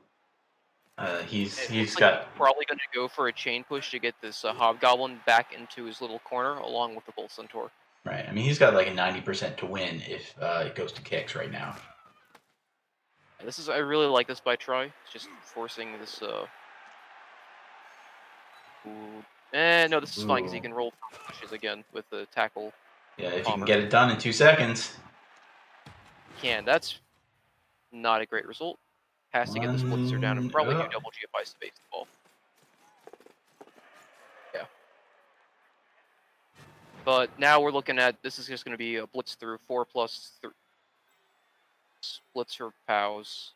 It He's looks like he's got probably going to go for a chain push to get this hobgoblin back into his little corner along with the bull centaur. right. I mean, he's got like a 90% to win if it goes to kicks right now. This is I really like this by Try. It's just forcing this. Ooh, no, this is fine because he Ooh, can roll pushes again with the tackle yeah. If you can bomber. get it done in 2 seconds. Can that's not a great result. Has to get this blitzer down and One. probably do Oh, double GFI to base the ball. Yeah. But now we're looking at this is just going to be a blitz through 4+3 blitz for POWs.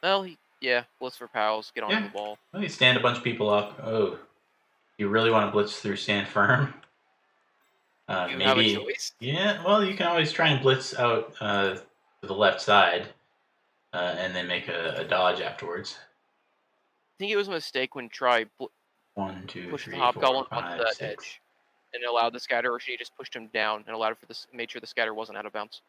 Well, yeah, blitz for POWs. Get onto yeah. the ball. Let me stand a bunch of people up. Oh, you really want to blitz through stand firm? You have a Maybe. choice. Yeah. Well, you can always try and blitz out to the left side and then make a dodge afterwards. I think it was a mistake when Try One, two, pushed the three, four, hobgoblin onto five, that six. edge and allowed the scatter, or she just pushed him down and allowed for this, made sure the scatter wasn't out of bounds.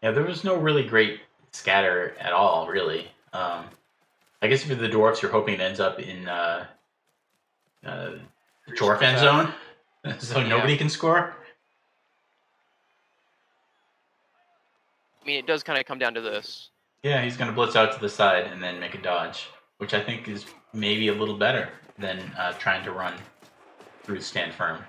Yeah, there was no really great scatter at all, really. I guess if you're the dwarfs, you're hoping it ends up in the Chorf Crucifer's end half. zone, so Yeah. nobody can score. I mean, it does kind of come down to this. Yeah, he's going to blitz out to the side and then make a dodge, which I think is maybe a little better than trying to run through stand firm.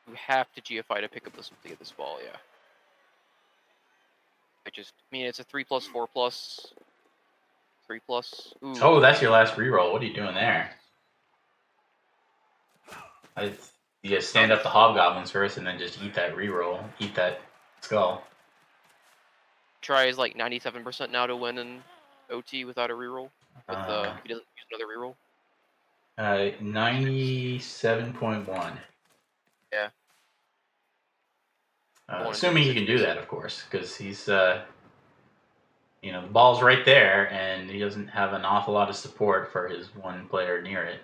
You have to GFI to pick up this to get this ball. Yeah. I mean, it's a 3+4+, 3+. Ooh. Oh, that's your last reroll. What are you doing there? You stand up the hobgoblins first and then just eat that reroll. Eat that skull. Try is like 97% now to win in OT without a reroll. With if he doesn't use another reroll. 97.1. Yeah. Assuming he can do Situation. that, of course, because he's You know, the ball's right there, and he doesn't have an awful lot of support for his one player near it.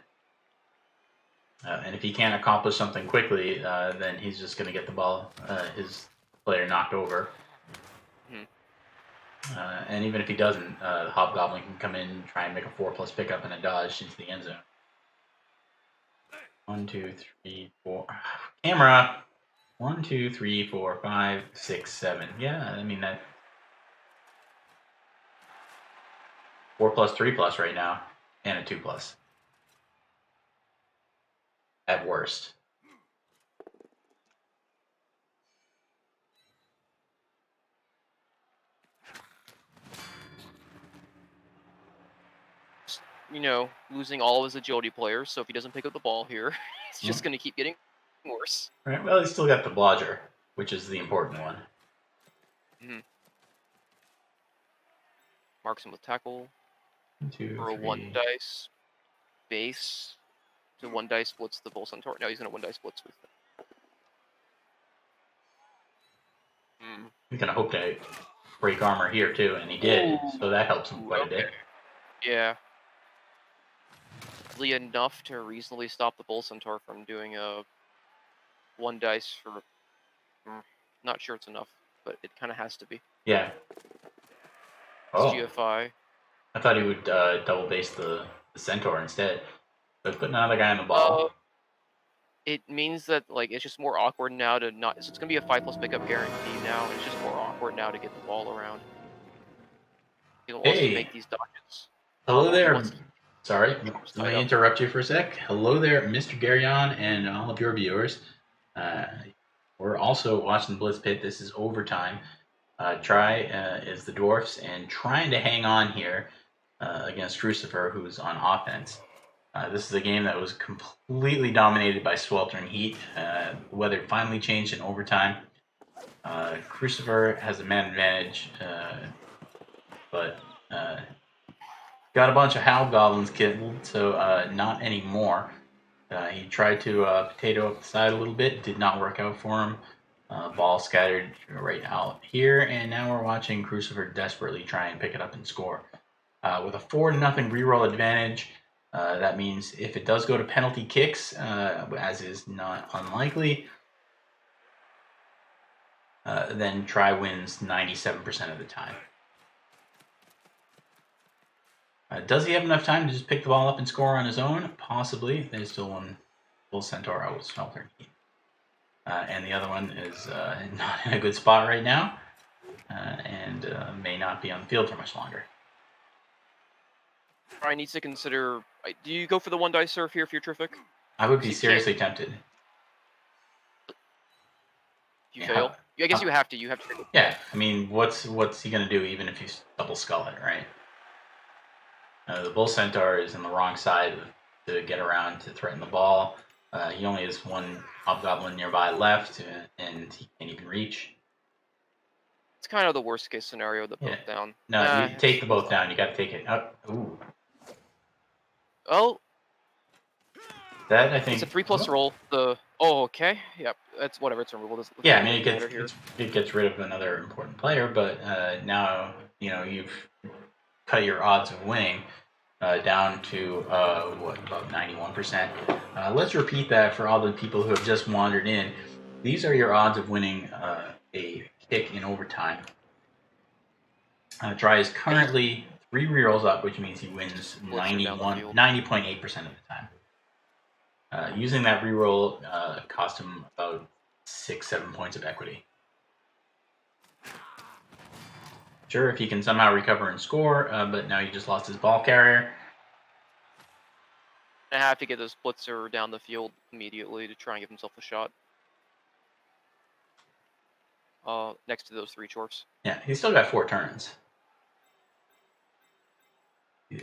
And if he can't accomplish something quickly, then he's just going to get the ball, his player knocked over. Mhm. And even if he doesn't, the Hobgoblin can come in and try and make a 4+ pickup and a dodge into the end zone. 1, 2, 3, 4. Camera. 1, 2, 3, 4, 5, 6, 7. Yeah, I mean that 4+, 3+ right now, and a 2+ at worst. You know, losing all of his agility players, so if he doesn't pick up the ball here, it's Hmm. just going to keep getting worse. Right. Well, he's still got the blodger, which is the important one. Mhm. Marks him with tackle 1, 2, for a 1 3. dice base. So 1 dice splits the bull centaur. No, he's going to 1 dice splits with it. He's gonna hope to break armor here too, and he did. Ooh, So that helps him quite a okay. bit. Yeah. Really enough to reasonably stop the bull centaur from doing a 1 dice for. Not sure it's enough, but it kind of has to be. Yeah. It's Oh, GFI. I thought he would double base the centaur instead, but putting another guy on the Uh, ball. it means that like it's just more awkward now to not. So it's gonna be a 5+ pickup guarantee now. It's just more awkward now to get the ball around. He wants to Hey, make these dodges. hello Or he wants there. to keep Sorry, the arms let tied me up. interrupt you for a sec. Hello there, Mr. Garyon, and all of your viewers. Uh, we're also watching the Blitz Pit. This is overtime. Try is the dwarfs and trying to hang on here against Crucifer, who's on offense. This is a game that was completely dominated by sweltering heat. The weather finally changed in overtime. Crucifer has a man advantage, but got a bunch of hobgoblins killed, so not anymore. He tried to potato up the side a little bit, did not work out for him. Ball scattered right out here, and now we're watching Crucifer desperately try and pick it up and score. With a 4-0 reroll advantage, that means if it does go to penalty kicks, as is not unlikely, then Try wins 97% of the time. Does he have enough time to just pick the ball up and score on his own? Possibly. There's still one full centaur out with Smelter. And the other one is not in a good spot right now, and may not be on the field for much longer. I needs to consider. Do you go for the 1 dice surf here if you're Tryphikik? I would Because be you can't. seriously tempted. If you Yeah, fail, I guess how- you have to. You have to. yeah. I mean, what's he gonna do even if you double skull it, right? The bull centaur is in the wrong side to get around to threaten the ball. He only has one hobgoblin nearby left, and he can't even reach. It's kind of the worst case scenario. The Yeah. both down. No, Nah, you take it's the both both down. down. You got to take it up. Ooh, Oh, that I it's a think. 3+ roll. Okay. Yep. That's whatever. It's removable. Doesn't Yeah, I really mean matter here. it gets rid of another important player, but now you've cut your odds of winning down to what about 91%. Let's repeat that for all the people who have just wandered in. These are your odds of winning a kick in overtime. Try is He currently 3 rerolls up, which means he wins splits her down the field. 90.8% of the time. Using that reroll cost him about 6-7 points of equity. Sure, if he can somehow recover and score, but now he just lost his ball carrier. I have to get those splitzer down the field immediately to try and give himself a shot. Next to those 3 chorfs. Yeah, he's still got 4 turns. Yeah.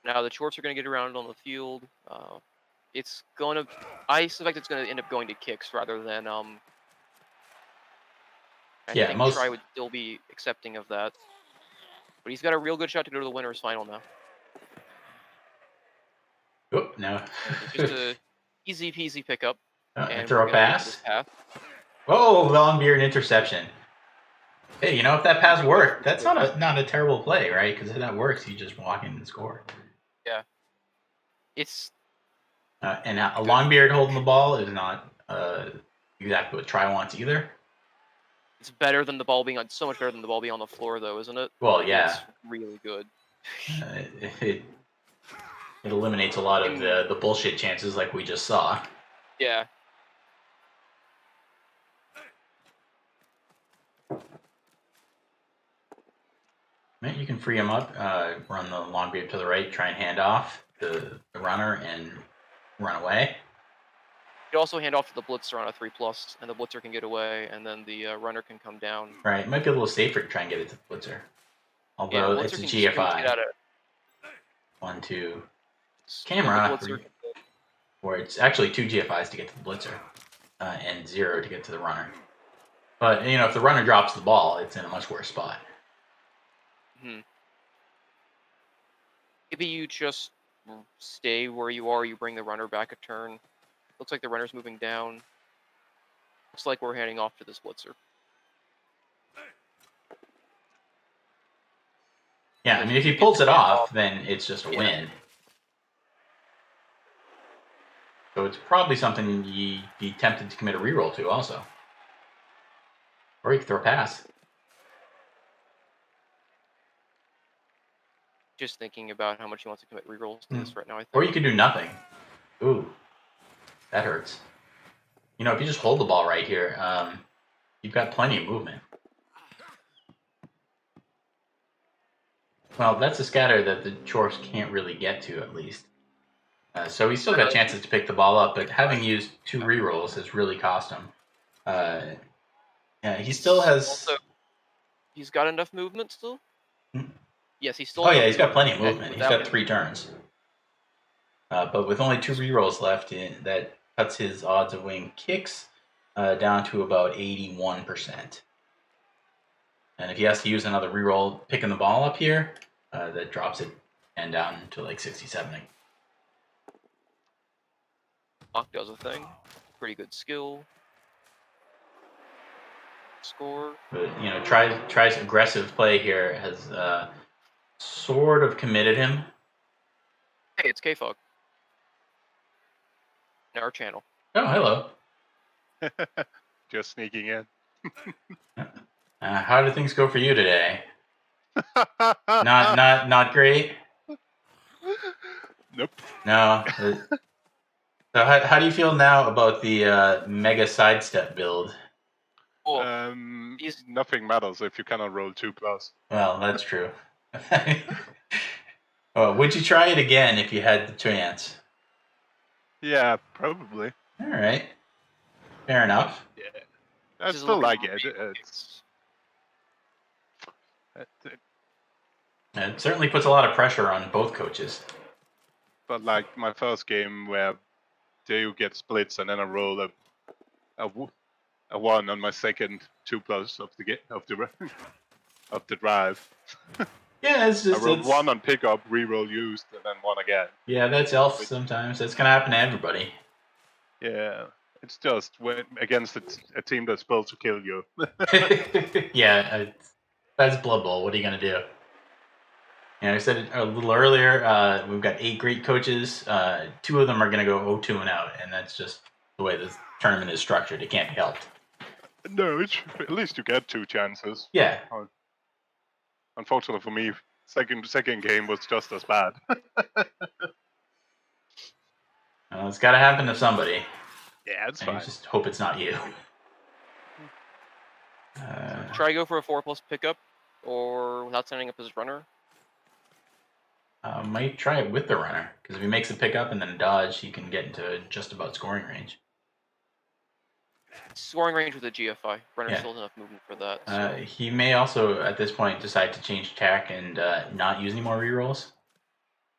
Now the chorfs are going to get around on the field. It's going to. I suspect it's going to end up going to kicks rather than. I Yeah, think most. Try would still be accepting of that, but he's got a real good shot to go to the winners final now. Oh, no. It's just a easy peasy pickup. And Throw we're a gonna go for this pass. pass. Oh, Longbeard interception. Hey, you know, if that pass Pretty good. worked, that's not a terrible play, right? Because if that works, you just walk in and score. Yeah. It's And a good. Longbeard holding the ball is not exactly what Try wants either. It's better than the ball being on, so much better than the ball being on the floor, though, isn't it? Well, yeah. It's really good. It eliminates a lot of And the bullshit chances like we just saw. yeah, You can free him up, run the Longbeard to the right, try and hand off to the runner and run away. you also hand off to the blitzer on a 3+, and the blitzer can get away, and then the runner can come down. Right, it might be a little safer to try and get it to the blitzer. Yeah, Although it's blitzer a can just get GFI. out of 1, 2. the Camera, blitzer. where it's actually 2 GFIs to get to the blitzer, and 0 to get to the runner. But, you know, if the runner drops the ball, it's in a much worse spot. Maybe you just stay where you are. You bring the runner back a turn. Looks like the runner's moving down. Looks like we're handing off to this blitzer. Yeah, I mean, if he pulls it off, then it's just a win. So it's probably something you'd be tempted to commit a reroll to also. Or you could throw a pass. Just thinking about how much he wants to commit rerolls to this right now, I think. Or you could do nothing. Ooh, that hurts. You know, if you just hold the ball right here, you've got plenty of movement. Well, that's a scatter that the chorfs can't really get to, at least. So he's still got chances to pick the ball up, but having used 2 rerolls has really cost him. Yeah, he still has... Also, he's got enough movement still? Yes, he's still... Oh, yeah, he's got plenty of movement. He's got 3 turns. But with only 2 rerolls left, that cuts his odds of winning kicks down to about 81%. And if he has to use another reroll picking the ball up here, that drops it and down to like 67. Lock does a thing. Pretty good skill. Score. But, you know, tries aggressive play here has sort of committed him. Hey, it's K-Fog. In our channel. Oh, hello. Just sneaking in. How did things go for you today? Not great. Nope. No. So how do you feel now about the mega sidestep build? Cool. Nothing matters if you cannot roll 2+. Well, that's true. Oh, would you try it again if you had the chance? Yeah, probably. All right. Fair enough. Yeah. I still like it. It certainly puts a lot of pressure on both coaches. But like my first game where Deo gets splits and then I roll a 1 on my second 2+ of the drive. Yeah, it's just... I rolled 1 on pickup, reroll used, and then 1 again. Yeah, that's elf sometimes. That's gonna happen to everybody. Yeah, it's just against a team that's supposed to kill you. Yeah, that's Blood Bowl. What are you gonna do? You know, I said it a little earlier. We've got 8 great coaches. 2 of them are gonna go 0-2 and out, and that's just the way this tournament is structured. It can't be helped. No, at least you get 2 chances. Yeah. Unfortunately for me, second game was just as bad. It's got to happen to somebody. Yeah, it's fine. I just hope it's not you. Try to go for a 4+ pickup, or without sending up his runner. Might try it with the runner, because if he makes a pickup and then a dodge, he can get into just about scoring range. Scoring range with a GFI. Runner still has enough movement for that. So. He may also, at this point, decide to change tack and not use any more rerolls.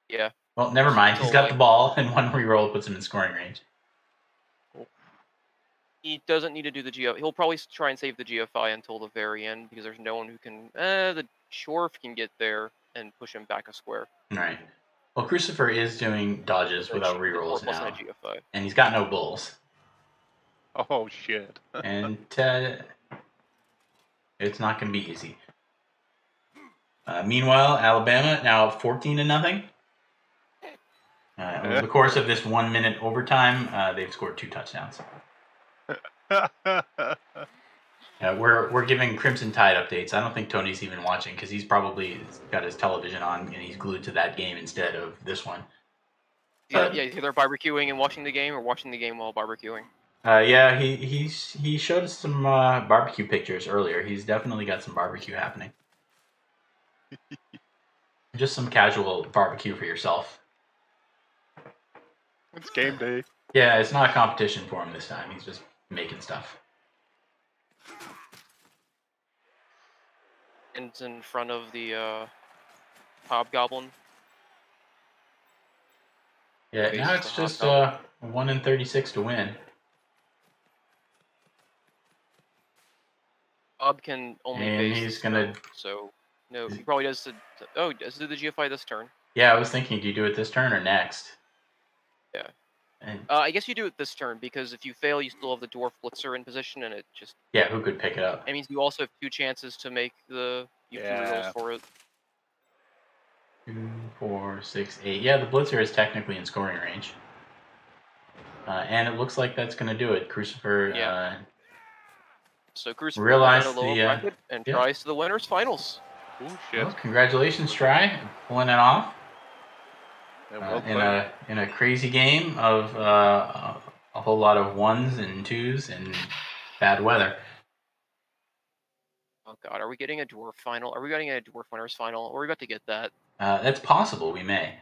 Yeah. Well, never mind. He's got the ball, and 1 reroll puts him in scoring range. He doesn't need to do the GFI. He'll probably try and save the GFI until the very end, because there's no one who can... the chorf can get there and push him back a square. Right. Well, Crucifer is doing dodges without rerolls now. And he's got no bulls. Oh shit. And it's not going to be easy. Meanwhile, Alabama now 14-0. Over the course of this 1 minute overtime, they've scored 2 touchdowns. We're giving Crimson Tide updates. I don't think Tony's even watching because he's probably got his television on and he's glued to that game instead of this one. Yeah, either barbecuing and watching the game, or watching the game while barbecuing. Yeah, he showed us some barbecue pictures earlier. He's definitely got some barbecue happening. Just some casual barbecue for yourself. It's game day. Yeah, it's not a competition for him this time. He's just making stuff. And it's in front of the hobgoblin. Yeah, now it's just 1 in 36 to win. Bob can only And base he's this gonna- turn, so no, he probably does. Does he do the GFI this turn? Yeah, I was thinking, do you do it this turn or next? Yeah. And I guess you do it this turn, because if you fail, you still have the dwarf blitzer in position, and it just yeah, who could pick it up? it means you also have 2 chances to make the few rolls for it. 2, 4, 6, 8. Yeah, the blitzer is technically in scoring range. And it looks like that's going to do it. Crucifer So Crucifer realized down to lower bracket and tries to the winners finals. Oh shit. Well, congratulations, Try, pulling it off. Yeah, In a crazy game of a whole lot of 1s and 2s and bad weather. Oh god, are we getting a dwarf final? Are we getting a dwarf winners final? Are we about to get that? That's possible. We may.